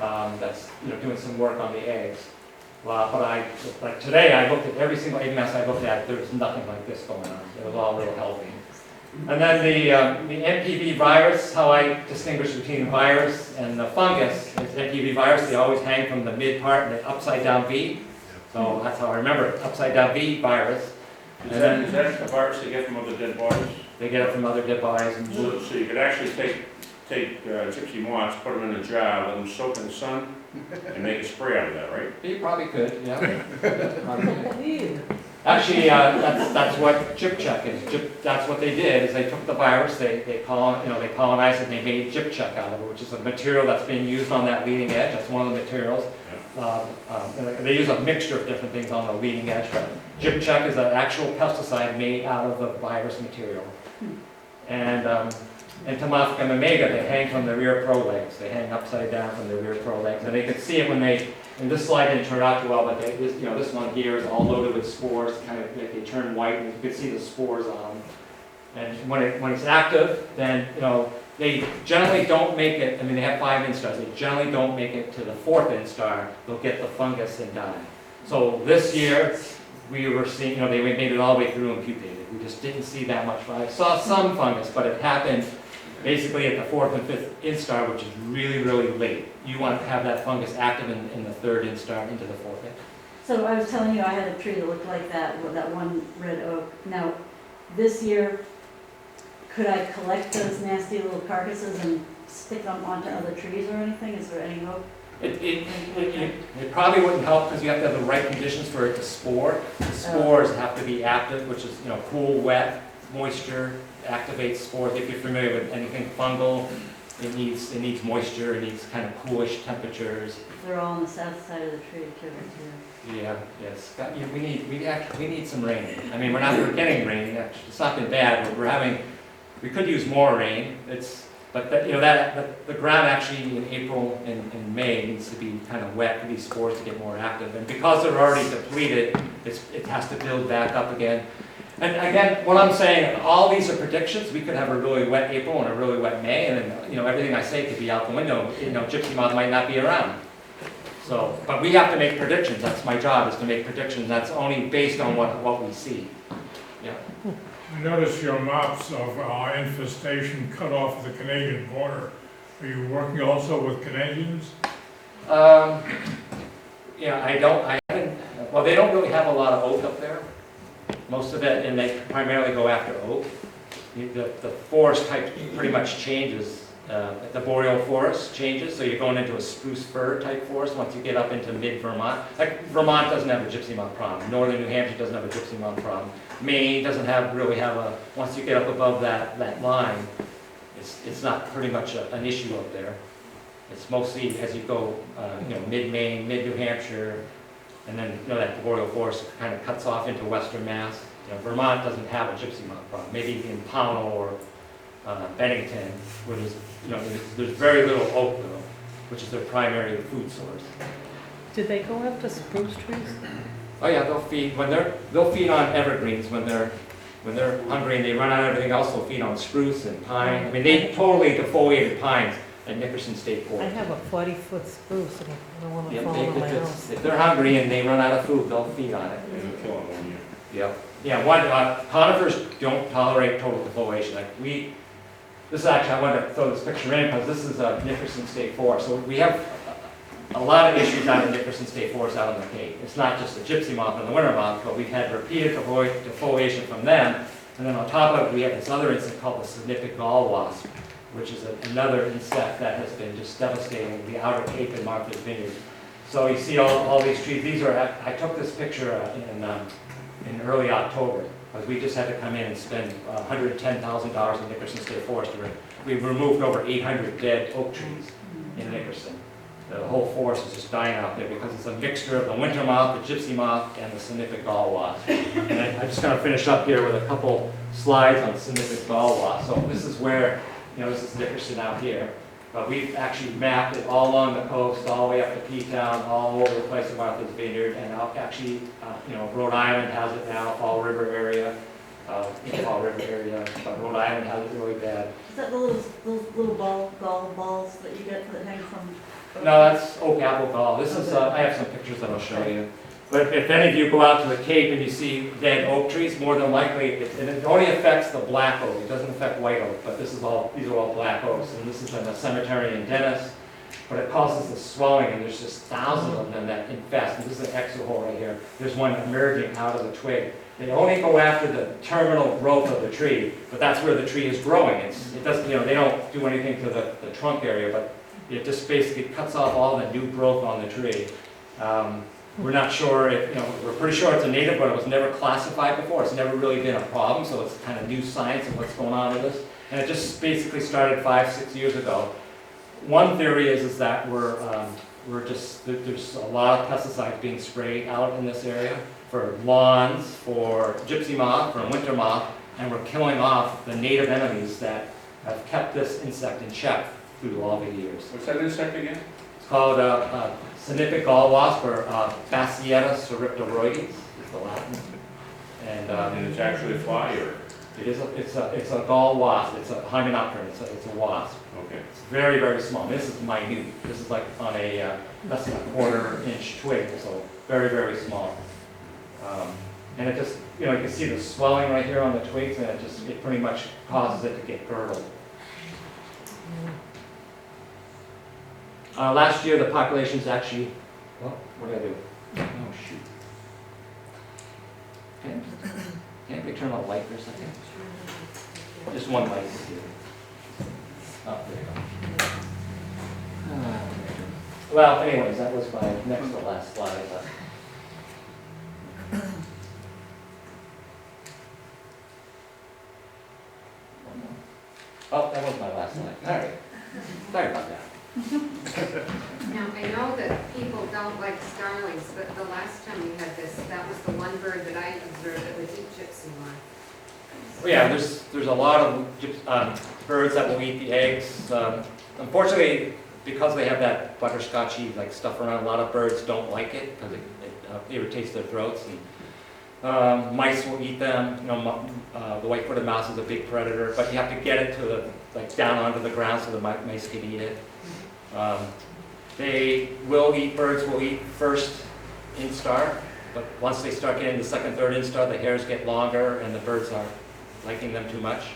that's doing some work on the eggs. But today I looked at every single egg mass I looked at. There was nothing like this going on. It was all real healthy. And then the NPV virus, how I distinguish between the virus and the fungus, is NPV virus, they always hang from the mid part and the upside down V. So that's how I remember it, upside down V virus. Is that the virus they get from other dead bodies? They get it from other dead bodies. And So you could actually take gypsy moths, put them in a jar, let them soak in the sun, and make a spray out of that, right? you probably could, yeah. Probably could. Ew. Actually, that's what gypchuck is. That's what they did, is they took the virus, they colonized it, and they made gypchuck out of it, which is a material that's being used on that leading edge. That's one of the materials. They use a mixture of different things on the leading edge, but gypchuck is an actual pesticide made out of the virus material. And Tomophacum omega, they hang from the rear prolegs. They hang upside down from the rear prolegs. And they could see it when and this slide didn't turn out too well, but this one here is all loaded with spores, kind of, they turn white, and you could see the spores on them. And when it's active, then, they generally don't make it, I mean, they have 5 instars, they generally don't make it to the 4th instar, they'll get the fungus and die. So this year, we were seeing, they made it all the way through and pupated. We just didn't see that much fungus. Saw some fungus, but it happened basically at the 4th and 5th instar, which is really, really late. You want to have that fungus active in the 3rd instar into the 4th. So I was telling you I had a tree that looked like that, with that one red oak. Now, this year, could I collect those nasty little carcasses and stick them onto other trees or anything? Is there any hope? It probably wouldn't help because you have to have the right conditions for it to spore. The spores have to be active, which is, cool, wet, moisture activates spores. If you're familiar with anything fungal, it needs moisture, it needs kind of coolish temperatures. They're all on the south side of the tree, too. Yeah, yes. We need some rain. I mean, we're getting rain. It's not been bad. We could use more rain. But the ground actually in April and May needs to be kind of wet for these spores to get more active. And because they're already depleted, it has to build back up again. And again, what I'm saying, all these are predictions. We could have a really wet April and a really wet May, and then, everything I say could be out the window. Gypsy moth might not be around. So, but we have to make predictions. That's my job, is to make predictions. That's only based on what we see. Yeah. I notice your maps of infestation cut off the Canadian border. Are you working also with Canadians? I haven't, well, they don't really have a lot of oak up there. Most of it, and they primarily go after oak. The forest type pretty much changes. The boreal forest changes, so you're going into a spruce fir type forest once you get up into mid-Vermont. Like, Vermont doesn't have a gypsy moth problem. Northern New Hampshire doesn't have a gypsy moth problem. Maine doesn't really have a, once you get up above that line, it's not pretty much an issue up there. It's mostly as you go, mid-Maine, mid-New Hampshire, and then, that boreal forest kind of cuts off into western Mass. Vermont doesn't have a gypsy moth problem. Maybe in Pownell or Bennington, where there's very little oak though, which is their primary food source. Did they go after spruce trees? Oh yeah, they'll feed on evergreens when they're hungry and they run out of everything else. They'll feed on spruce and pine. I mean, they totally defoliated pines at Nickerson State I Forest. have a 40-foot spruce and I don't want to Yeah, fall on my house. if they're hungry and they run out of food, they'll feed on it. It'll kill them one year. Yeah. Conifers don't tolerate total defoliation. This is actually, I wanted to throw this picture in because this is a Nickerson State Forest. So we have a lot of issues out in Nickerson State Forest out on the Cape. It's not just the gypsy moth and the winter moth, but we've had repeated defoliation from them. And then on top of it, we have this other insect called the significant gall wasp, which is another insect that has been just devastating the outer Cape and Martha's Vineyard. So you see all these trees. I took this picture in early October, because we just had to come in and spend $110,000 in Nickerson State Forest. We've removed over 800 dead oak trees in Nickerson. The whole forest is just dying out there because it's a mixture of the winter moth, the gypsy moth, and the significant gall wasp. And I'm just going to finish up here with a couple slides on significant gall wasp. So this is where, this is Nickerson out here. But we've actually mapped it all along the coast, all the way up to P-Town, all over the place in Martha's Vineyard, and actually, Rhode Island has it now, Fall River area, but Rhode Island has it really bad. Is that the little gall balls that you get that hang from? No, that's oak apple gall. This is, I have some pictures that I'll show you. But if any of you go out to the Cape and you see dead oak trees, more than likely, and it only affects the black oak, it doesn't affect white oak, but these are all black oaks, and this is in a cemetery in Dennis, but it causes the swelling, and there's just thousands of them that infest, and this is an exit hole right here, there's one emerging out of the twig. They only go after the terminal growth of the tree, but that's where the tree is growing. It doesn't, they don't do anything to the trunk area, but it just basically cuts off all the new growth on the tree. We're not sure if, we're pretty sure it's a native, but it was never classified before. It's never really been a problem, so it's kind of new science of what's going on with this. And it just basically started 5-6 years ago. One theory is that there's a lot of pesticides being sprayed out in this area for lawns, for gypsy moth, for winter moth, and we're killing off the native enemies that have kept this insect in check through all the years. What's that insect again? It's called Syniphic gall wasp, or Bassietta soriptoroides is the Latin. And it's actually a fly, or? It's a gall wasp. It's a hymenopteran. It's a wasp. Okay. It's very, very small. This is minute. This is like on a less than a 1/4 inch twig, so very, very small. And it just, you can see the swelling right here on the twigs, and it pretty much causes it to get girdled. Last year, the population's actually, what did I do? Oh, shoot. Can't we turn on the light for a second? Just one light. Oh, there you go. Well, anyways, that was my next to last slide. Oh, that was my last slide. All right. Sorry about that. Now, I know that people don't like starlings, but the last time we had this, that was the one bird that I observed that would eat gypsy moth. Well, yeah, there's a lot of birds that will eat the eggs. Unfortunately, because they have that butterscotchy stuff around, a lot of birds don't like it because it irritates their throats. And mice will eat them. The white-footed mouse is a big predator, but you have to get it to down onto the ground so the mice can eat it. Birds will eat first instar, but once they start getting the second, third instar, the hairs get longer and the birds aren't liking them too much.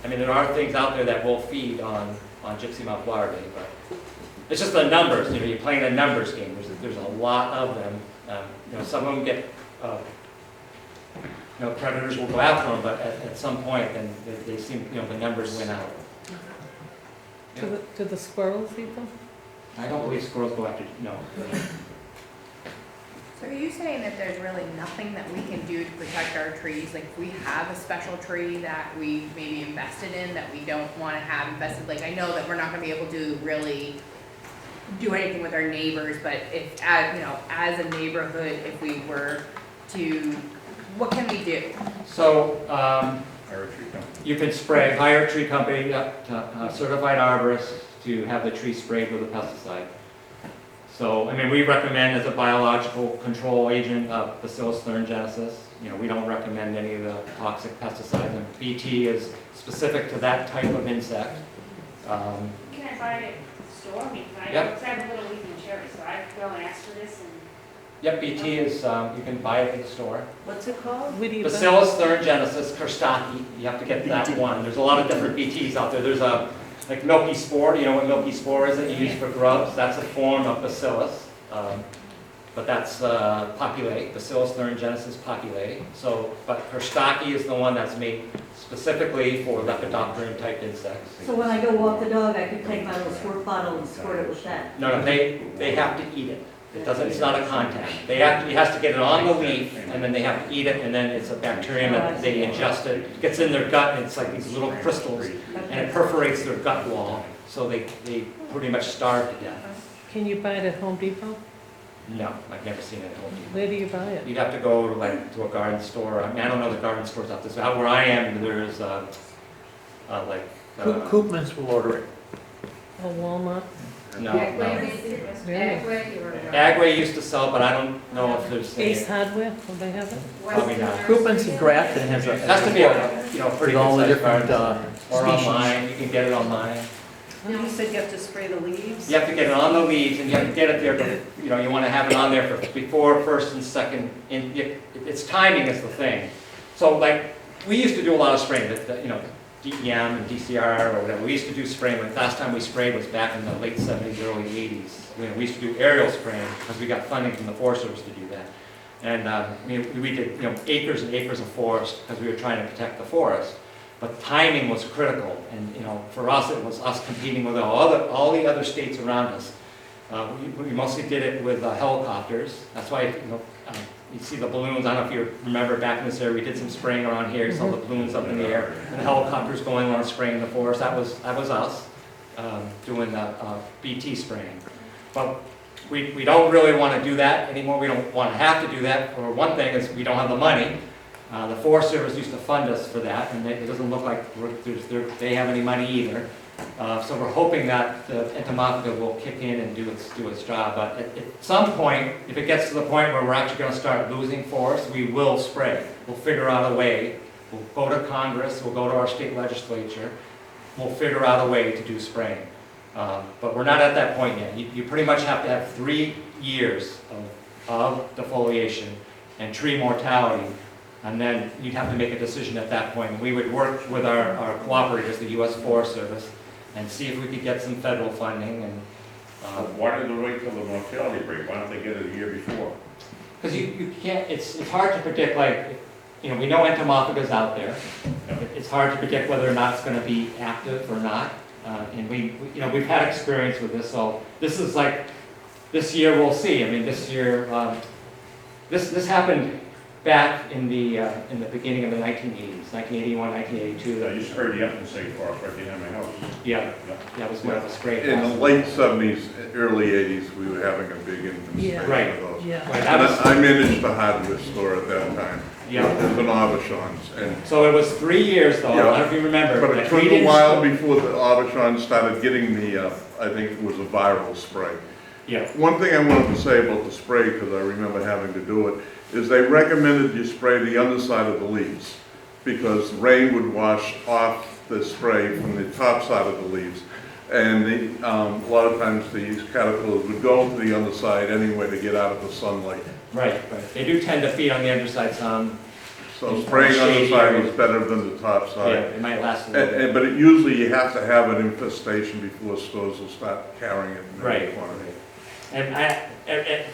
There are things out there that will feed on gypsy moth larvae, but it's just the numbers. You're playing a numbers game. There's a lot of them. Some of them get, predators will go after them, but at some point, then they seem, the numbers win out. Do the squirrels eat them? I don't believe squirrels go after, no. So are you saying that there's really nothing that we can do to protect our trees? Like if we have a special tree that we maybe invested in that we don't want to have invested, I know that we're not going to be able to really do anything with our neighbors, but if, as a neighborhood, if we were to, what can we do? So, you can hire a tree company, certified arborist, to have the tree sprayed with a pesticide. So, we recommend as a biological control agent, Bacillus thuringiensis. We don't recommend any of the toxic pesticides, and BT is specific to that type of insect. Can I buy it at the store? I have a little leafy cherry, so I go and ask for this and... Yep, BT is, you can buy it at the store. What's it called? Bacillus thuringiensis Kerstaki. You have to get that one. There's a lot of different BTs out there. There's like milky spore. Do you know what milky spore is that you use for grubs? That's a form of bacillus. But that's populae, Bacillus thuringiensis populae. But Kerstaki is the one that's made specifically for Lepidopteran type insects. So when I go walk the dog, I could take my little squirt bottle and squirt it with that? No, they have to eat it. It's not a contact. He has to get it on the leaf, and then they have to eat it, and then it's a bacterium that they ingest it, gets in their gut, and it's like these little crystals, and it perforates their gut wall, so they pretty much starve to death. Can you buy it at Home Depot? No, I've never seen it at Home Depot. Where do you buy it? You'd have to go to a garden store. I don't know the garden stores out this way. Out where I am, there's Koopmans will order it. Oh, Walmart? No. Agway used to sell, but I don't know if there's any. Ace Hardware, will they have it? Probably not. Koopmans and Grafton has a. It has to be a pretty all the good different or species. online. You can get it online. You said you have to spray the leaves? You have to get it on the leaves, and you have to get it there, you know, you want to have it on there for before first and second, it's timing is the thing. So like, we used to do a lot of spraying, you know, DEM and DCR or whatever, we used to do spraying, like last time we sprayed was back in the late 70s, early 80s. We used to do aerial spraying, because we got funding from the Forest Service to do that. And we did, you know, acres and acres of forest, because we were trying to protect the forest. But timing was critical, and you know, for us, it was us competing with all the other states around us. We mostly did it with helicopters. That's why, you know, you see the balloons. I don't know if you remember back in this area, we did some spraying around here. You saw the balloons up in the air, and the helicopters going around spraying the forest. That was us doing the BT spraying. But we don't really want to do that anymore. We don't want to have to do that. For one thing is we don't have the money. The Forest Service used to fund us for that, and it doesn't look like they have any money either. So we're hoping that the entomophaga will kick in and do its job. But at some point, if it gets to the point where we're actually going to start losing forests, we will spray. We'll figure out a way. We'll go to Congress. We'll go to our state legislature. We'll figure out a way to do spraying. But we're not at that point yet. You pretty much have to have 3 years of defoliation and tree mortality. And then you'd have to make a decision at that point. We would work with our cooperators, the U.S. Forest Service, and see if we could get some federal funding. And why did they wait till the mortality rate? Why don't they get it a year before? Because you can't. It's hard to predict. Like, you know, we know entomophaga's out there. It's hard to predict whether or not it's going to be active or not. And you know, we've had experience with this. So this is like this year we'll see. I mean, this year this happened back in the beginning of the 1980s, 1981, 1982. You sprayed the Upton State Forest right behind my house. Yeah, that was one of the spray. In the late 70s, early 80s, we were having a big infant Yeah. spray Right. of those. Yeah. Right, And that was, I managed the hardware store at that time. yeah. It was an Aubuchon's. And So it was 3 years though. I don't know if you remember. But like, it we took a didn't while spray- before the Aubuchon started getting the, I think it was a viral spray. Yeah. One thing I wanted to say about the spray, because I remember having to do it, is they recommended you spray the underside of the leaves, because rain would wash off the spray from the top side of the leaves. And a lot of times these caterpillars would go to the underside anyway to get out of the sunlight. Right. They do tend to feed on the underside some. So spraying underside was better than the top Yeah, side. it might last a little bit. But usually you have to have an infestation before stores will start carrying it in Right. any quantity. And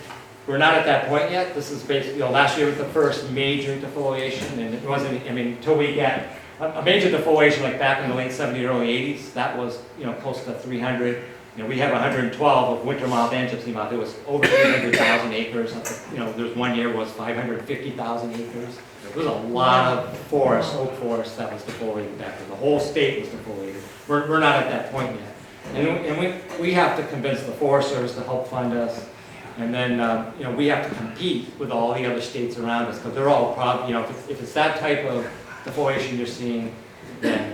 we're not at that point yet. This is basically, you know, last year was the first major defoliation, and it wasn't, I mean, until we get a major defoliation like back in the late 70s, early 80s, that was, you know, close to 300. You know, we have 112 of winter moth and gypsy moth. It was over 300,000 acres. You know, there's one year was 550,000 acres. It was a lot of forest, oak forest that was defoliated back then. The whole state was defoliated. We're not at that point yet. And we have to convince the Forest Service to help fund us. And then, you know, we have to compete with all the other states around us, because they're all you know, if it's that type of defoliation you're seeing, then,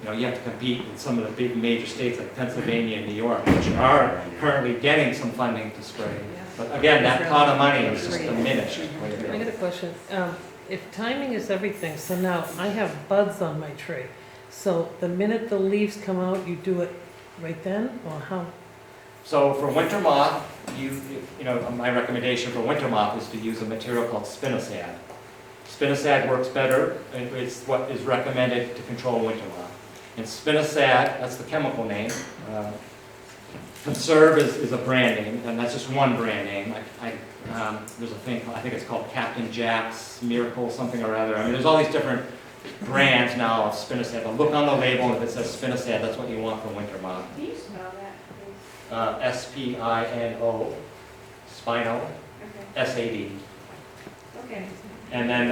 you know, you have to compete with some of the big major states like Pennsylvania and New York, which are currently getting some funding to spray. But again, that pot of money is just diminished. I got a question. If timing is everything, so now I have buds on my tree. So the minute the leaves come out, you do it right then, or how? So for winter moth, you know, my recommendation for winter moth is to use a material called spinosad. Spinosad works better, and it's what is recommended to control winter moth. And spinosad, that's the chemical name. Conserve is a brand name, and that's just one brand name. There's a thing, I think it's called Captain Jack's Miracle something or other. I mean, there's all these different brands now of spinosad. But look on the label, and if it says spinosad, that's what you want for winter moth. Can you spell that, please? S-P-I-N-O, Spino, Okay, S-A-D. okay. And then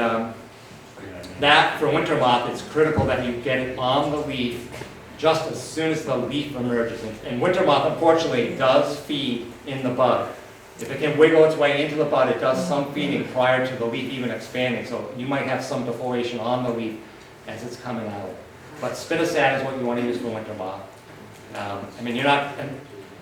that, for winter moth, it's critical that you get it on the leaf just as soon as the leaf emerges. And winter moth, unfortunately, does feed in the bud. If it can wiggle its way into the bud, it does some feeding prior to the leaf even expanding. So you might have some defoliation on the leaf as it's coming out. But spinosad is what you want to use for winter moth. I mean, you're not,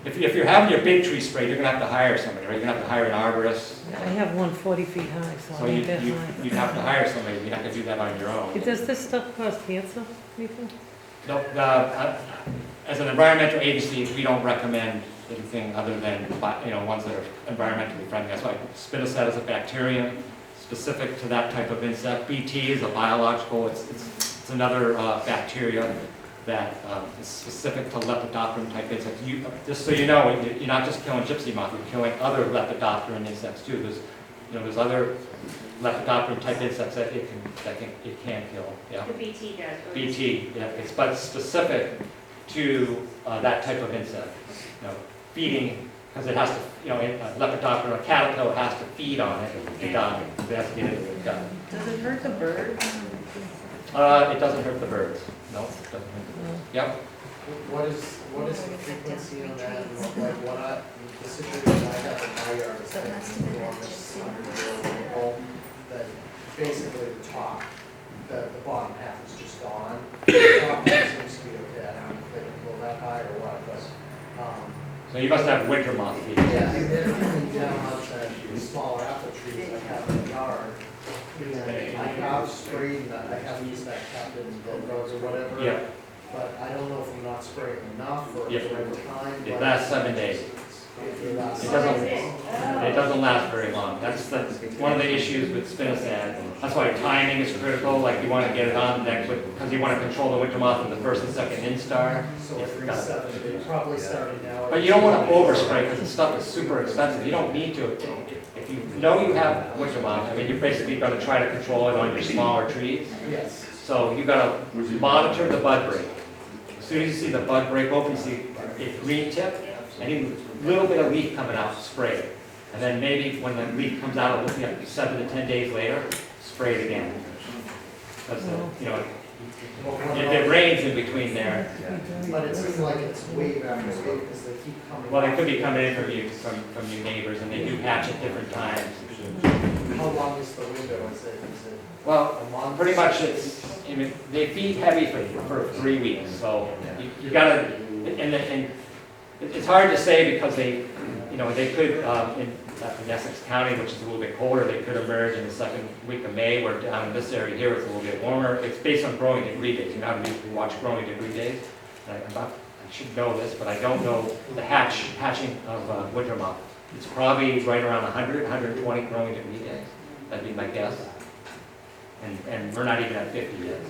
if you're having your big tree sprayed, you're going to have to hire somebody, right? You're going to have to hire an arborist. I have one 40 feet high, so So I ain't that high. you'd have to hire somebody. You'd have to do that on your own. Does this stuff cause cancer, anything? As an environmental agency, we don't recommend anything other than, ones that are environmentally friendly. That's why spinosad is a bacterium specific to that type of insect. BT is a biological, it's another bacteria that is specific to lepidopteran type insects. Just so you know, you're not just killing gypsy moth, you're killing other lepidopteran insects too. There's other lepidopteran type insects that it can kill. Yeah. The BT does. BT, yeah, but specific to that type of insect. Feeding, because it has to, a lepidopteran, a caterpillar has to feed on it to die. It has to get into the gut. Does it hurt the birds? It doesn't hurt the birds. No, it doesn't hurt the birds. Yep. What is the frequency on that? The situation I have in my yard is enormous under home, that basically the bottom half is just gone. The top half seems to be okay. I don't know if they can go that high or what, but, So you must have winter moth feed. yeah, and then coming down on the smaller apple trees I have in the yard. And I have sprayed, I have used that Captain Rose or whatever. Yeah. But I don't know if I'm not spraying enough or Yeah. over time. It but lasts 7 days. it lasts- It doesn't last very long. That's one of the issues with spinosad. That's why timing is critical. Like you want to get it on next, because you want to control the winter moth in the first and second instar. So if you're 7, they're probably starting now. But you don't want to overspray because the stuff is super expensive. You don't need to. If you know you have winter moth, I mean, you're basically going to try to control it on your smaller trees. Yes. So you got to monitor the bud break. As soon as you see the bud break open, you see a green tip, any little bit of leaf coming out, spray it. And then maybe when the leaf comes out, 7 to 10 days later, spray it again. Because if it rains in between there, But it seems like it's wave after wave because they keep coming. well, they could be coming in from you neighbors, and they do hatch at different times. How long is the window? Is it Well, a month? pretty much they feed heavy for 3 weeks, so you gotta, and it's hard to say because they could, in Essex County, which is a little bit colder, they could emerge in the second week of May, where down in this area here, it's a little bit warmer. It's based on growing degree days. You know how to watch growing degree days? I should know this, but I don't know the hatching of winter moth. It's probably right around 100, 120 growing degree days. That'd be my guess. And we're not even at 50 yet.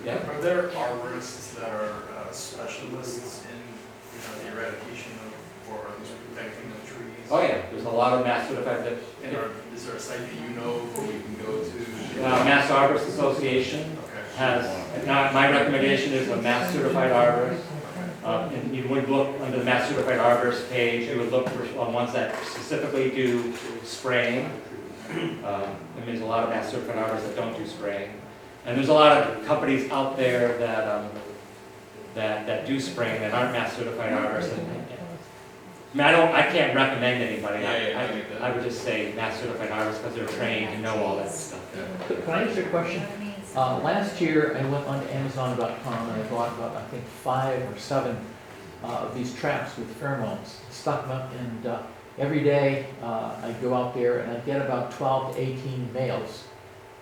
Yeah. Are there arborists that are specialists in the eradication of, or at least protecting the trees? Oh yeah, there's a lot of mass certified that. And is there a site that you know where we can go to? Mass Arborist Association has, my recommendation is a mass certified arborist. And you would look under the mass certified arborist page, you would look for ones that specifically do spraying. There's a lot of mass certified arborists that don't do spraying. And there's a lot of companies out there that do spraying that aren't mass certified arborists. I can't recommend anybody. I would just say mass certified arborists because they're trained and know all that stuff. Can I ask you a question? Last year, I went on Amazon.com and I bought about, I think, 5 or 7 of these traps with pheromones, stuck them up, and every day I'd go out there and I'd get about 12 to 18 males.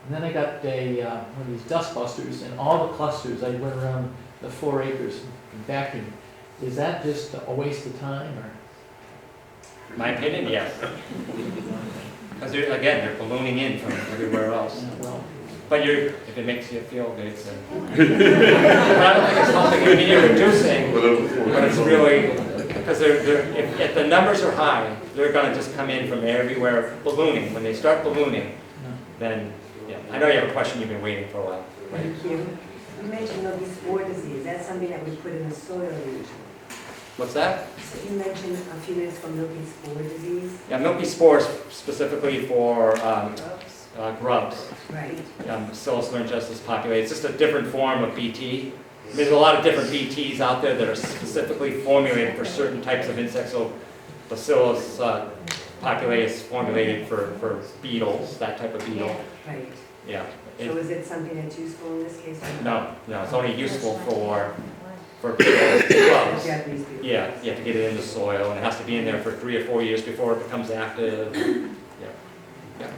And then I got one of these dust busters, and all the clusters, I went around the 4 acres and vacuumed. Is that just a waste of time, or? In my opinion, yes. Because again, they're ballooning in from everywhere else. Well, but if it makes you feel good, it's I don't think it's helping. I mean, you're reducing, but it's really, because if the numbers are high, they're going to just come in from everywhere ballooning. When they start ballooning, then, yeah. I know you have a question you've been waiting for a while. Right? You mentioned milky spore disease. That's something that we put in the soil usually. What's that? So you mentioned a few minutes for milky spore disease. Yeah, milky spores specifically for grubs. Right. Bacillus thuringiensis populated. It's just a different form of BT. There's a lot of different BTs out there that are specifically formulated for certain types of insects. So Bacillus populated is formulated for beetles, that type of beetle. Right. Yeah. So is it something that's useful in this case? No, it's only useful for grubs. Japanese beetles. Yeah, you have to get it in the soil, and it has to be in there for 3 or 4 years before it becomes active. Yeah.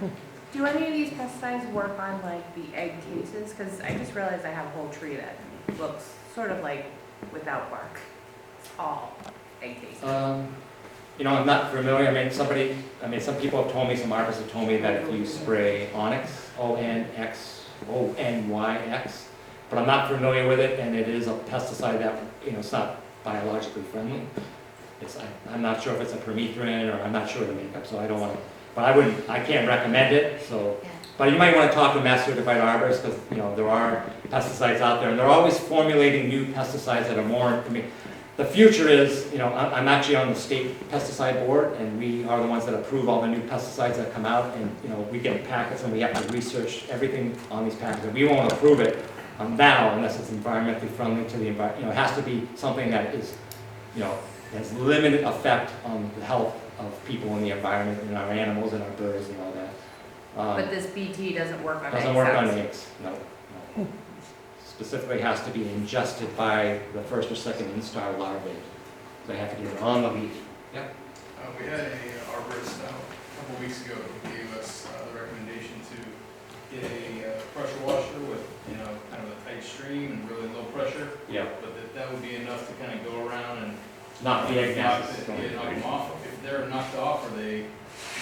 Do any of these pesticides work on like the egg cases? Because I just realized I have a whole tree that looks sort of like without bark. It's all egg cases. You know, I'm not familiar, some people have told me, some arborists have told me that if you spray onyx, O-N-X, O-N-Y-X, but I'm not familiar with it, and it is a pesticide that, you know, it's not biologically friendly. I'm not sure if it's a permethrin, or I'm not sure of the makeup, so I don't want to, but I can't recommend it, so. But you might want to talk to a master certified arborist, because, you know, there are pesticides out there, and they're always formulating new pesticides that are more, the future is, you know, I'm actually on the state pesticide board, and we are the ones that approve all the new pesticides that come out, and, you know, we get packets, and we have to research everything on these packets, and we won't approve it now unless it's environmentally friendly to the environment. You know, it has to be something that is, you know, has limited effect on the health of people in the environment, and our animals and our birds and all that. But this BT doesn't work on eggs? Doesn't work on eggs, no. Specifically has to be ingested by the first or second instar larvae. They have to get it on the leaf. Yep. We had a arborist a couple weeks ago who gave us the recommendation to get a pressure washer with, you know, kind of a tight stream and really low pressure. Yeah. But that would be enough to kind of go around and knock the egg knock masses. them off. If they're knocked off, are they?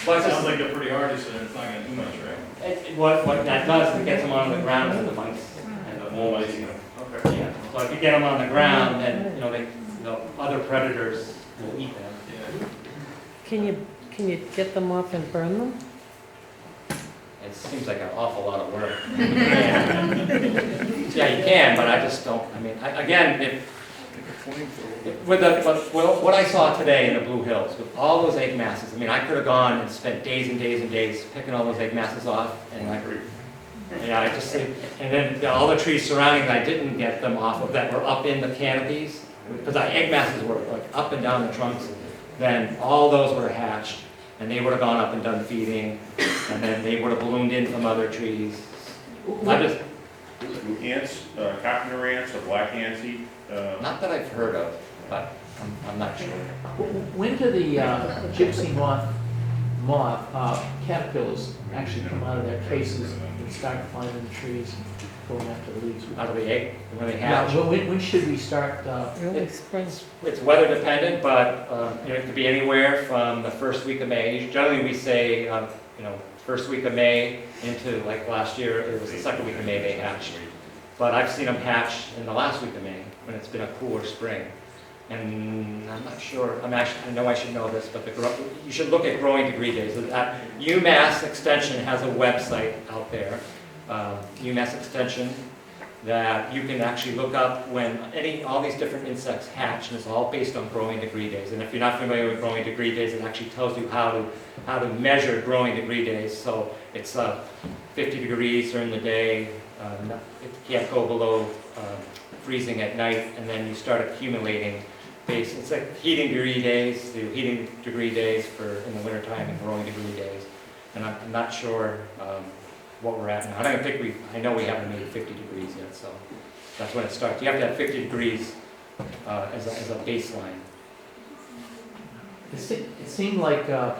Well, it sounds like they're pretty hardy, so it's not going to do much, right? What that does is it gets them on the ground and the mice. And the More moles. mice. Okay. Yeah. So if you get them on the ground, then, you know, other predators will eat them. Yeah. Can you get them off and burn them? It seems like an awful lot of work. Yeah, you can, but I just don't, what I saw today in the Blue Hills, with all those egg masses, I could have gone and spent days and days and days picking all those egg masses off, and then all the trees surrounding that I didn't get them off of that were up in the canopies, because our egg masses were like up and down the trunks, then all those were hatched, and they would have gone up and done feeding, and then they would have ballooned in from other trees. Do ants, carpenter ants or black ants eat? Not that I've heard of, but I'm not sure. When do the gypsy moth caterpillars actually come out of their cases and start climbing the trees, going after the leaves? Out of the egg, when they hatch? Yeah, when should we start? Early spring. It's weather dependent, but it could be anywhere from the first week of May. Generally, we say, first week of May into, like last year, it was the second week of May they hatched. But I've seen them hatch in the last week of May, when it's been a cooler spring. And I'm not sure, I know I should know this, but you should look at growing degree days. UMass Extension has a website out there, UMass Extension, that you can actually look up when all these different insects hatch, and it's all based on growing degree days. And if you're not familiar with growing degree days, it actually tells you how to measure growing degree days. So it's 50 degrees during the day, it can't go below freezing at night, and then you start accumulating base. It's like heating degree days, the heating degree days for in the wintertime and growing degree days. And I'm not sure what we're at now. I know we haven't made 50 degrees yet, so that's when it starts. You have to have 50 degrees as a baseline. It seemed like the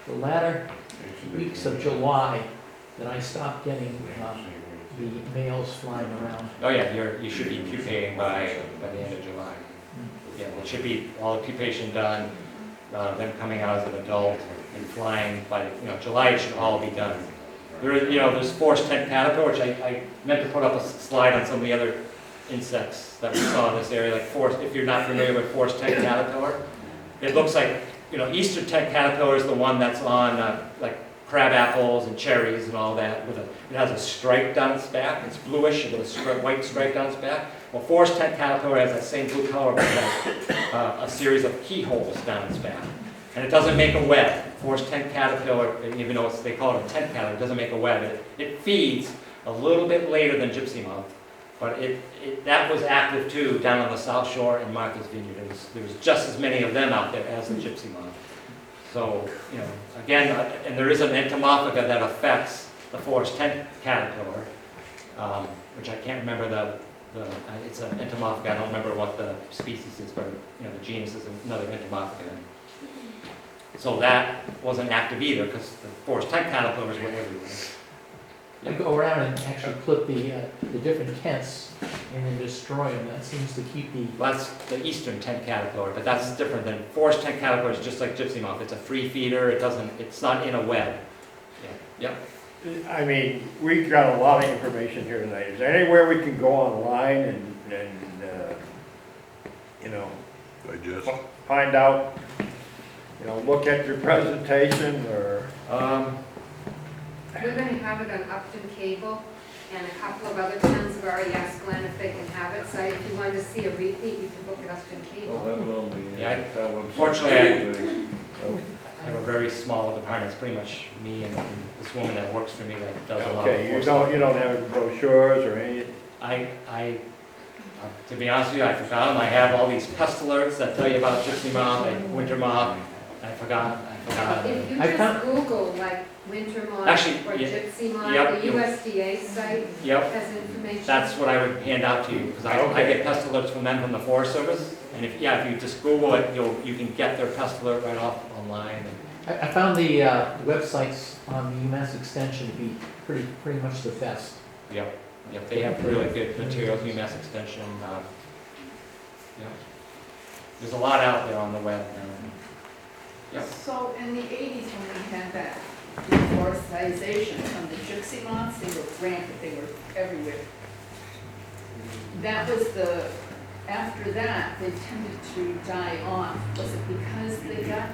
latter weeks of July that I stopped getting the males flying around. Oh yeah, you should be pupating by the end of July. Yeah, it should be all the pupation done, them coming out as an adult and flying by July. It should all be done. There's forest tent caterpillar, which I meant to put up a slide on some of the other insects that we saw in this area. Like if you're not familiar with forest tent caterpillar, it looks like eastern tent caterpillar is the one that's on like crab apples and cherries and all that. It has a stripe down its back. It's bluish with a white stripe down its back. Well, forest tent caterpillar has that same blue color, but it has a series of keyholes down its back. And it doesn't make a web. Forest tent caterpillar, even though they call it a tent caterpillar, it doesn't make a web. It feeds a little bit later than Gypsy Moth, but that was active too down on the South Shore in Martha's Vineyard. There was just as many of them out there as the Gypsy Moth. So, again, and there is an entomophaga that affects the forest tent caterpillar, which I can't remember it's an entomophaga. I don't remember what the species is, but the genus is another entomophaga. So that wasn't active either, because the forest tent caterpillars were everywhere. I go around and actually clip the different tents and then destroy them. That seems to keep the, Well, that's the eastern tent caterpillar, but that's different than forest tent caterpillar is just like gypsy moth. It's a free feeder. It's not in a web. Yeah. Yep. I mean, we've got a lot of information here tonight. Is there anywhere we can go online and you know, find out, you know, look at your presentation or? We're gonna have it on Upton Cable, and a couple of other towns have already asked Glenn if they can have it, so if you wanted to see a repeat, you can book at Upton Cable. Yeah, fortunately, I have a very small department. It's pretty much me and this woman that works for me that does a lot of Okay, forest you don't have brochures or any? To be honest with you, I forgot them. I have all these pest alerts that tell you about gypsy moth and winter moth. I forgot. If you I just found- Google like winter moth Actually, or yeah, gypsy moth, yep, the USDA site Yep, has information. that's what I would hand out to you, because I Okay. get pest alerts from them from the Forest Service. And if you just Google it, you can get their pest alert right off online. I found the websites on the UMass Extension to be pretty much the best. Yep, they have really good materials, UMass Extension. There's a lot out there on the web now. Yep. So in the 80s when we had that deforestation from the gypsy moths, they were rampant, they were everywhere. That was after that, they tended to die off. Was it because they got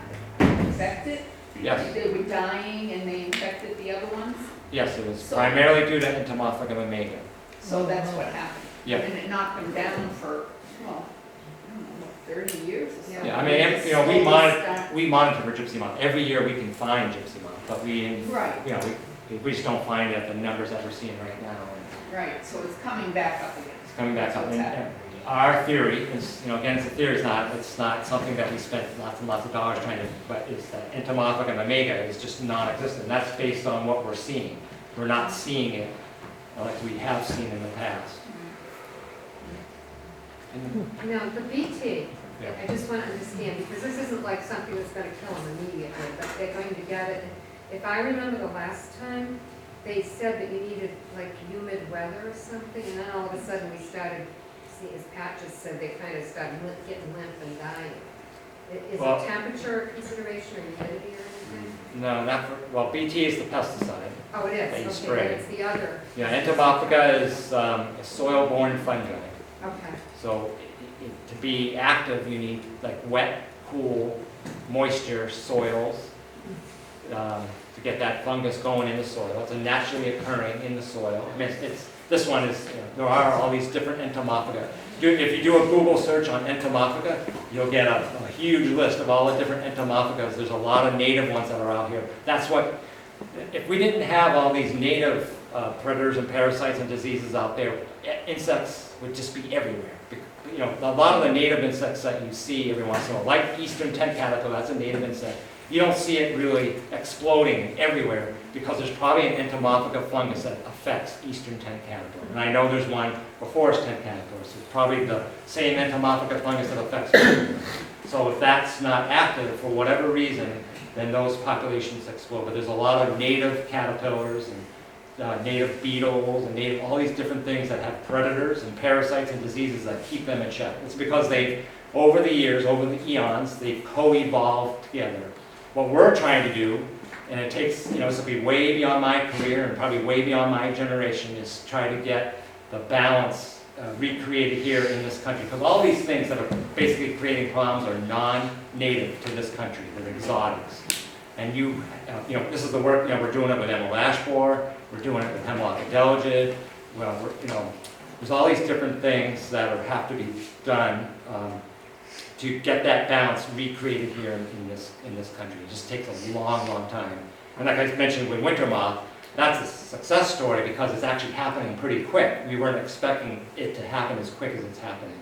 infected? Yes. They were dying and they infected the other ones? Yes, it was So- primarily due to entomophaga mamaga. So that's what happened? Yeah. And it knocked them down for, well, I don't know, what, 30 years or something? Yeah, I mean, we monitor for gypsy moth. Every year we can find gypsy moth, but Right. we just don't find it at the numbers that we're seeing right now. Right, so it's coming back up again. It's coming back up. That's what's happening. Our theory is, again, it's a theory, it's not something that we spent lots and lots of dollars trying to, but it's that entomophaga mamaga is just non-existent. That's based on what we're seeing. We're not seeing it like we have seen in the past. Now, the BT, Yeah. I just want to understand, because this isn't like something that's going to kill them immediately, but they're going to get it. If I remember the last time, they said that you needed like humid weather or something, and then all of a sudden we started seeing, as Pat just said, they kind of started getting limp and dying. Is Well- it temperature consideration or humidity or anything? No, not BT is the pesticide. Oh, it That you is, okay, spray. then it's the other. Yeah, entomophaga is a soil-borne fungi. Okay, So to be active, you need like wet, cool, moisture soils to get that fungus going in the soil. It's naturally occurring in the soil. I mean, this one is, there are all these different entomophaga. If you do a Google search on entomophaga, you'll get a huge list of all the different entomophagas. There's a lot of native ones that are out here. That's what, if we didn't have all these native predators and parasites and diseases out there, insects would just be everywhere. A lot of the native insects that you see every once in a while, like eastern tent caterpillar, that's a native insect. You don't see it really exploding everywhere because there's probably an entomophaga fungus that affects eastern tent caterpillar. And I know there's one for forest tent caterpillars. It's probably the same entomophaga fungus that affects them. So if that's not active for whatever reason, then those populations explode. But there's a lot of native caterpillars and native beetles and all these different things that have predators and parasites and diseases that keep them in check. It's because they've, over the years, over the eons, they've co-evolved together. What we're trying to do, and it takes, this will be way beyond my career and probably way beyond my generation, is try to get the balance recreated here in this country. Because all these things that are basically creating problems are non-native to this country. They're exotics. And this is the work, we're doing it with emerald ash borer, we're doing it with hemlock adelgid. Well, there's all these different things that have to be done to get that balance recreated here in this country. It just takes a long, long time. And like I mentioned with winter moth, that's a success story because it's actually happening pretty quick. We weren't expecting it to happen as quick as it's happening.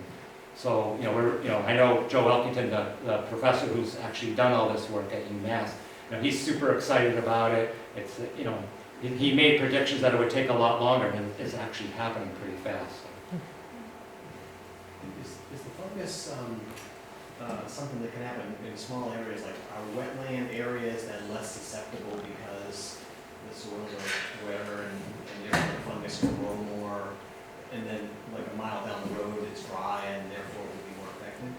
So, I know Joe Elkington, the professor who's actually done all this work at UMass, he's super excited about it. It's, he made predictions that it would take a lot longer, and it's actually happening pretty fast. Is the fungus something that can happen in small areas, like our wetland areas that are less susceptible because the soils are wetter and therefore the fungus can grow more, and then like a mile down the road it's dry and therefore it will be more affected?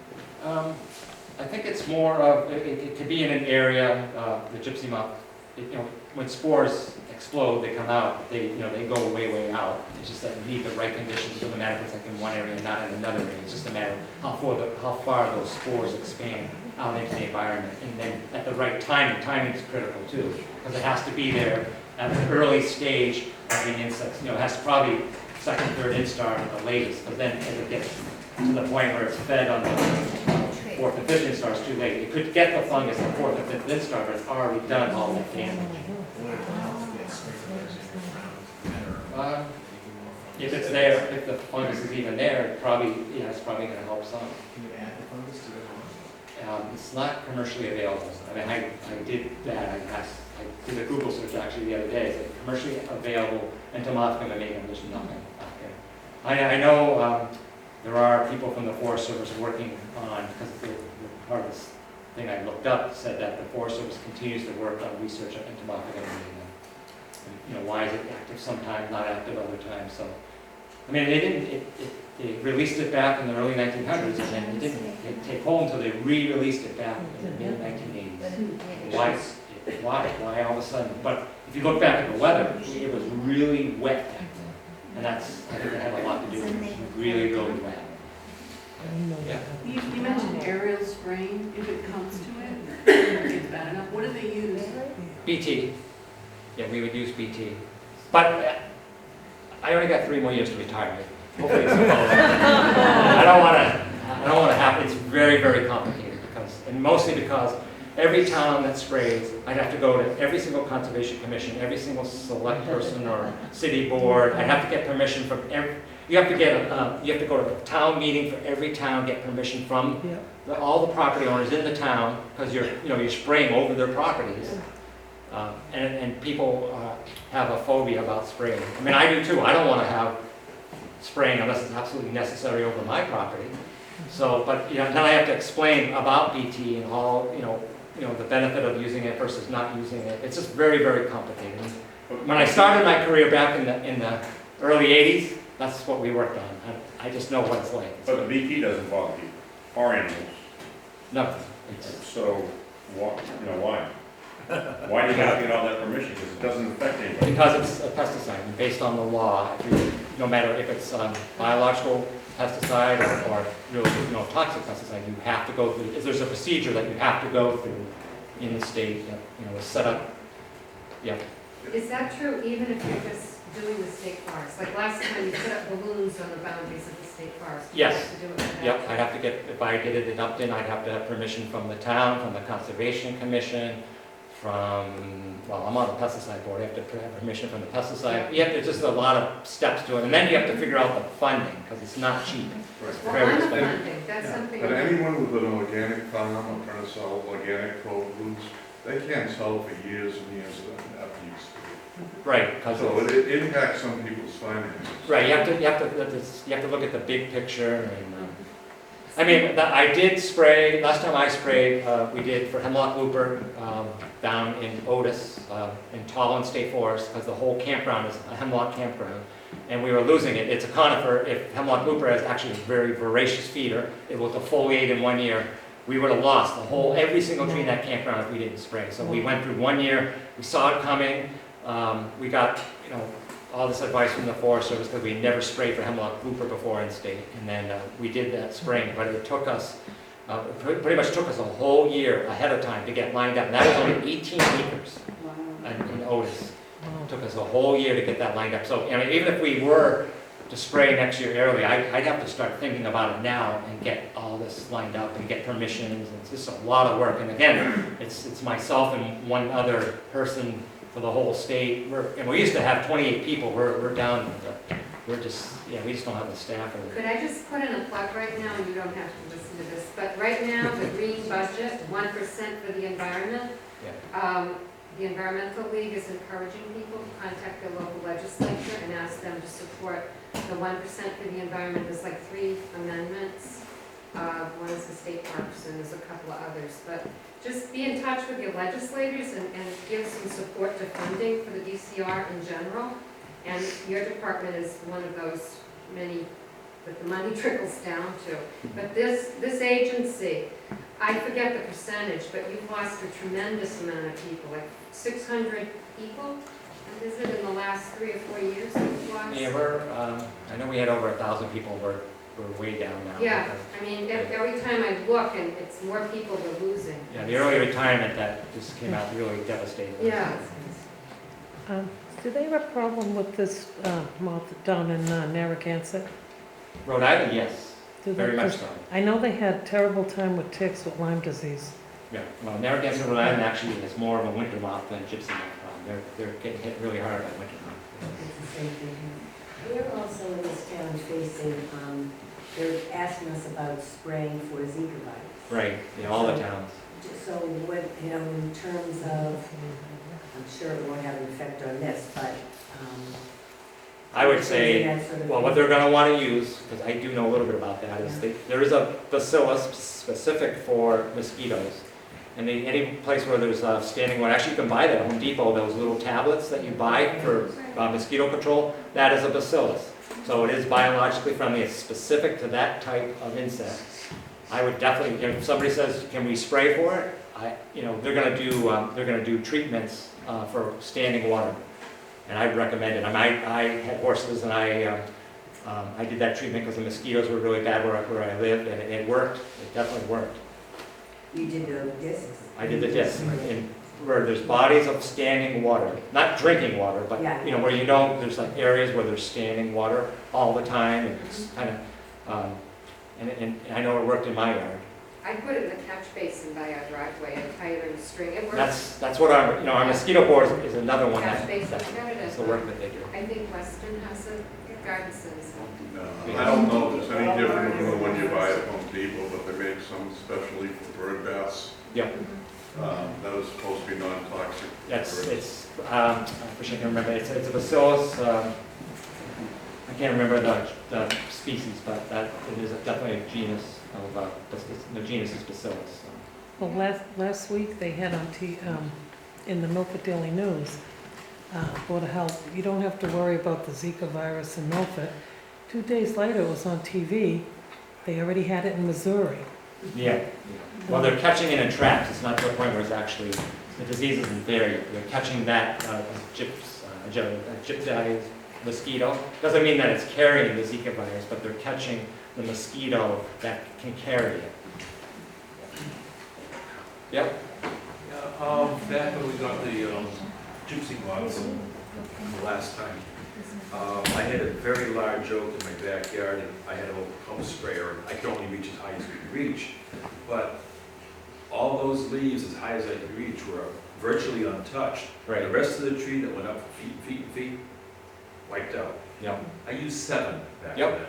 I think it's more of, it could be in an area, the gypsy moth, when spores explode, they come out, they go way out. It's just that you need the right conditions. It doesn't matter if it's like in one area and not in another area. It's just a matter of how far those spores expand out into the environment. And then at the right timing is critical too, because it has to be there at an early stage of the insects. It has to probably second, third instar at the latest, because then as it gets to the point where it's fed on the fourth and fifth instar, it's too late. It could get the fungus at fourth and fifth instar, but it's already done all that damage. If it's there, if the fungus is even there, it's probably going to help some. Can you add the fungus to it? It's not commercially available. I mean, I did that. I did a Google search actually the other day. It's like commercially available entomophaga, there's nothing out there. I know there are people from the Forest Service working on, because the part of this thing I looked up said that the Forest Service continues to work on research on entomophaga. Why is it active sometimes, not active other times? So, I mean, they released it back in the early 1900s, and then it didn't take hold until they re-released it back in the mid-1980s. Why all of a sudden? But if you look back at the weather, it was really wet back then, and I think it had a lot to do with it. Really wet. Yeah. You mentioned aerial spraying, if it comes to it, if it's bad enough, what do they use? BT. Yeah, we would use BT. But I only got 3 more years to retire. Hopefully it's I don't want to have, it's very complicated and mostly because every town that sprays, I'd have to go to every single conservation commission, every single select person or city board. I'd have to get permission from you have to go to a town meeting for every town, get permission from all the property owners in the town, because you're spraying over their properties. And people have a phobia about spraying. I mean, I do too. I don't want to have spraying unless it's absolutely necessary over my property. So, but then I have to explain about BT and all, the benefit of using it versus not using it. It's just very complicated. When I started my career back in the early 80s, that's what we worked on. I just know what it's like. But the BT doesn't bother people or animals. No. So, why? Why do you have to get all that permission? Because it doesn't affect anybody. Because it's a pesticide, and based on the law, no matter if it's biological pesticide or really toxic pesticide, you have to go through. There's a procedure that you have to go through in the state. It's set up. Yeah. Is that true even if you're just doing the state forest? Like last time you put up balloons on the boundaries of the state forest. Yes. To do it with that? Yep. I'd have to get, if I did it in Upton, I'd have to have permission from the town, from the Conservation Commission, I'm on the pesticide board. You have to have permission from the pesticide. There's just a lot of steps to it, and then you have to figure out the funding because it's not cheap. It's very expensive. That's something. But anyone with an organic farm or trying to sell organic produce, they can't sell for years and years after use. Right, so it impacts some people's finances. Right, you have to look at the big picture. And I did spray. Last time I sprayed, we did for hemlock looper down in Otis, in Tallinn State Forest, because the whole campground is a hemlock campground, and we were losing it. It's a conifer. If hemlock looper is actually a very voracious feeder, it will defoliate in 1 year. We would have lost every single tree in that campground if we didn't spray. So we went through 1 year. We saw it coming. We got all this advice from the Forest Service because we never sprayed for hemlock looper before in state, and then we did that spring. But it took us, pretty much took us a whole year ahead of time to get lined up. And that was only 18 acres in Otis. It took us a whole year to get that lined up. So even if we were to spray next year early, I'd have to start thinking about it now and get all this lined up and get permissions. It's just a lot of work. And again, it's myself and one other person for the whole state. We used to have 28 people. We're down. We just don't have the staff. Could I just put in a plug right now, and you don't have to listen to this, but right now, the green budget, 1% for the environment. Yeah. The Environmental League is encouraging people to contact their local legislature and ask them to support the 1% for the environment. There's like 3 amendments One is the state parks, and there's a couple of others. But just be in touch with your legislators and give some support to funding for the DCR in general. And your department is one of those many that the money trickles down to. But this agency, I forget the percentage, but you've lost a tremendous amount of people, like 600 people. And is it in the last 3 or 4 years that you've lost? Yeah, I know we had over 1,000 people. We're way down now. Yeah, I mean, every time I look, and it's more people we're losing. Yeah, the early retirement that just came out really devastating. Yeah. Do they have a problem with this moth down in Narragansett? Rhode Island, yes, Do they? very much so. I know they had terrible time with ticks with Lyme disease. Yeah, well, Narragansett, Rhode Island actually is more of a winter moth than gypsy moth. They're getting hit really hard by winter moth. It's the same thing. We're also in this town facing, they're asking us about spraying for Zika virus. Right, yeah, all the towns. So what, in terms of, I'm sure it won't have an effect on this, but, I would say, well, what they're gonna wanna use, because I do know a little bit about that, is there is a bacillus specific for mosquitoes. And any place where there's standing water, actually you can buy that at Home Depot, those little tablets that you buy for mosquito control, that is a bacillus. So it is biologically friendly, it's specific to that type of insect. I would definitely, if somebody says, can we spray for it? They're gonna do treatments for standing water. And I'd recommend it. I had horses and I did that treatment because the mosquitoes were really bad where I lived, and it worked. It definitely worked. you did the discs? I did the disc where there's bodies of standing water, not drinking water, but Yeah. where there's like areas where there's standing water all the time, and it's kind of, and I know it worked in my yard. I put it in the catch basin by our driveway and tie it in a string. It works. That's what our mosquito board is another one Catch basin, that's the work that they do. I think Weston has a garden center. No, I don't know if it's any different from the one you buy at Home Depot, but they make some especially for bird baths. Yep. That is supposed to be non-toxic. I wish I can remember, it's a bacillus, I can't remember the species, but it is definitely a genus of, the genus is bacillus. So. Well, last week they had on in the Milford Daily News, Board of Health, you don't have to worry about the Zika virus in Milford. 2 days later, it was on TV, they already had it in Missouri. Yeah. Well, they're catching it in traps. It's not to the point where it's actually, the disease isn't there yet. They're catching that gypsy mosquito. Doesn't mean that it's carrying the Zika virus, but they're catching the mosquito that can carry it. Yep. Back when we got the Gypsy Moths the last time, I had a very large oak in my backyard, and I had a little pump sprayer, and I could only reach as high as we could reach. But all those leaves, as high as I could reach, were virtually untouched. Right. The rest of the tree that went up feet and feet and feet, wiped out. Yep. I used 7 back Yep. then.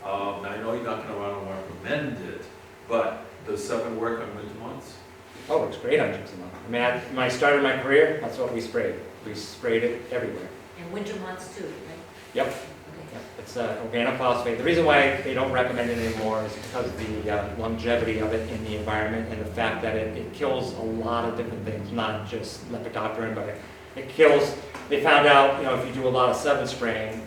Now I know you're not going to recommend it, but does 7 work on winter months? Oh, it's great on gypsy moth. I mean, when I started my career, that's what we sprayed. We sprayed it everywhere. And winter months too, right? Yep. Okay. Yep. It's organophosphate. The reason why they don't recommend it anymore is because of the longevity of it in the environment and the fact that it kills a lot of different things, not just lepidopteran, but it kills. They found out, if you do a lot of 7 spraying,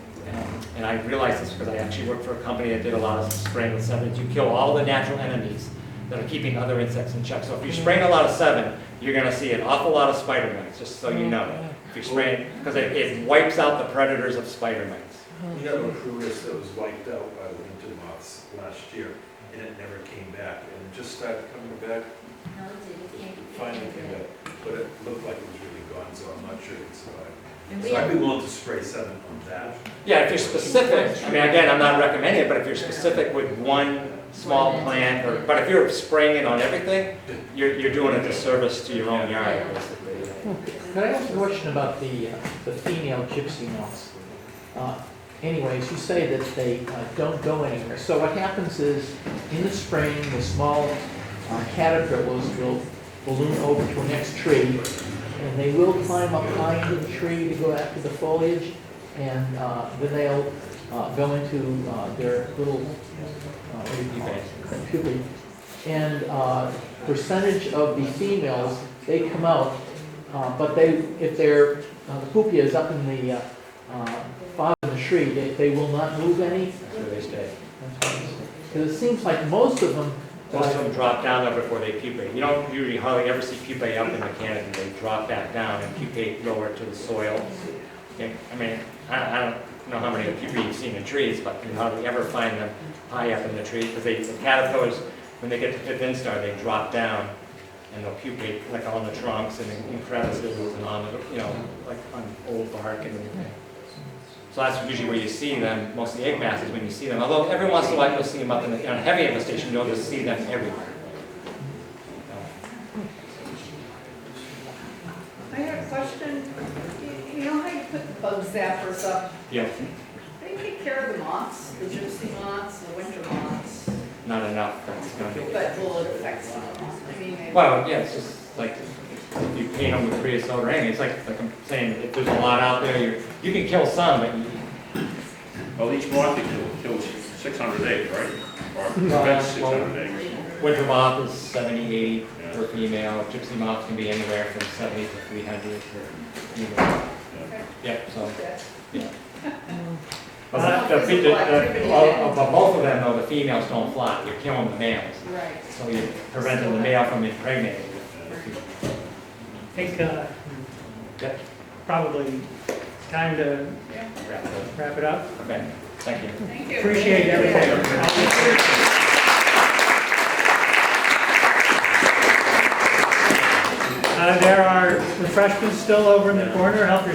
and I realized this because I actually worked for a company that did a lot of spraying with 7s, you kill all the natural enemies that are keeping other insects in check. So if you're spraying a lot of 7, you're going to see an awful lot of spider mites, just so you know. If you're spraying, because it wipes out the predators of spider mites. We have a crewis that was wiped out by the winter moths last year, and it never came back, and it just started coming back. No, it Finally came back, but it looked like it was really gone, so I'm not sure it survived. And So I'd be willing to spray 7 on that. Yeah, if you're specific, I mean, again, I'm not recommending it, but if you're specific with one small plant, but if you're spraying it on everything, you're doing a disservice to your own yard, basically. Could I ask a question about the female gypsy moths? Anyways, you say that they don't go anywhere. So what happens is, in the spring, the small caterpillars will balloon over to a next tree, and they will climb up high into the tree to go after the foliage, and then they'll go into their little pupae. And percentage of the females, they come out, but if their the pupia is up in the bottom of the tree, they will not move any. So they stay. Because it seems like most of them. Most of them drop down there before they pupate. You don't usually hardly ever see pupae up in the canopy. They drop back down and pupate lower to the soil. And, I mean, I don't know how many pupae you've seen in trees, but you hardly ever find them high up in the tree because the caterpillars, when they get to fifth instar, they drop down and they'll pupate like on the trunks and in crevices and on the, like on old bark and everything. So that's usually where you see them, most of the egg masses when you see them. Although every once in a while you'll see them up in a heavy infestation, you'll just see them everywhere. I have a question. You know how you put the bug zappers up? Yeah. They take care of the moths, the gypsy moths, the winter moths, Not enough. That's going to be. but will it affect some? I mean, Well, yeah, it's just like if you paint them with creosote ring. It's like I'm saying, if there's a lot out there, you can kill some, but Well, each moth you kill kills 600 eggs, right? Or prevents 600 eggs. winter moth is 70, 80 per female. Gypsy moth can be anywhere from 70 to 300 per female. Yep, so, yeah. But both of them, though, the females don't fly. You're killing the males. right. So you're preventing the male from impregnating. I think probably time to wrap it up. Okay, thank you. Thank you. Appreciate everything. There are refreshments still over in the corner. Help yourself.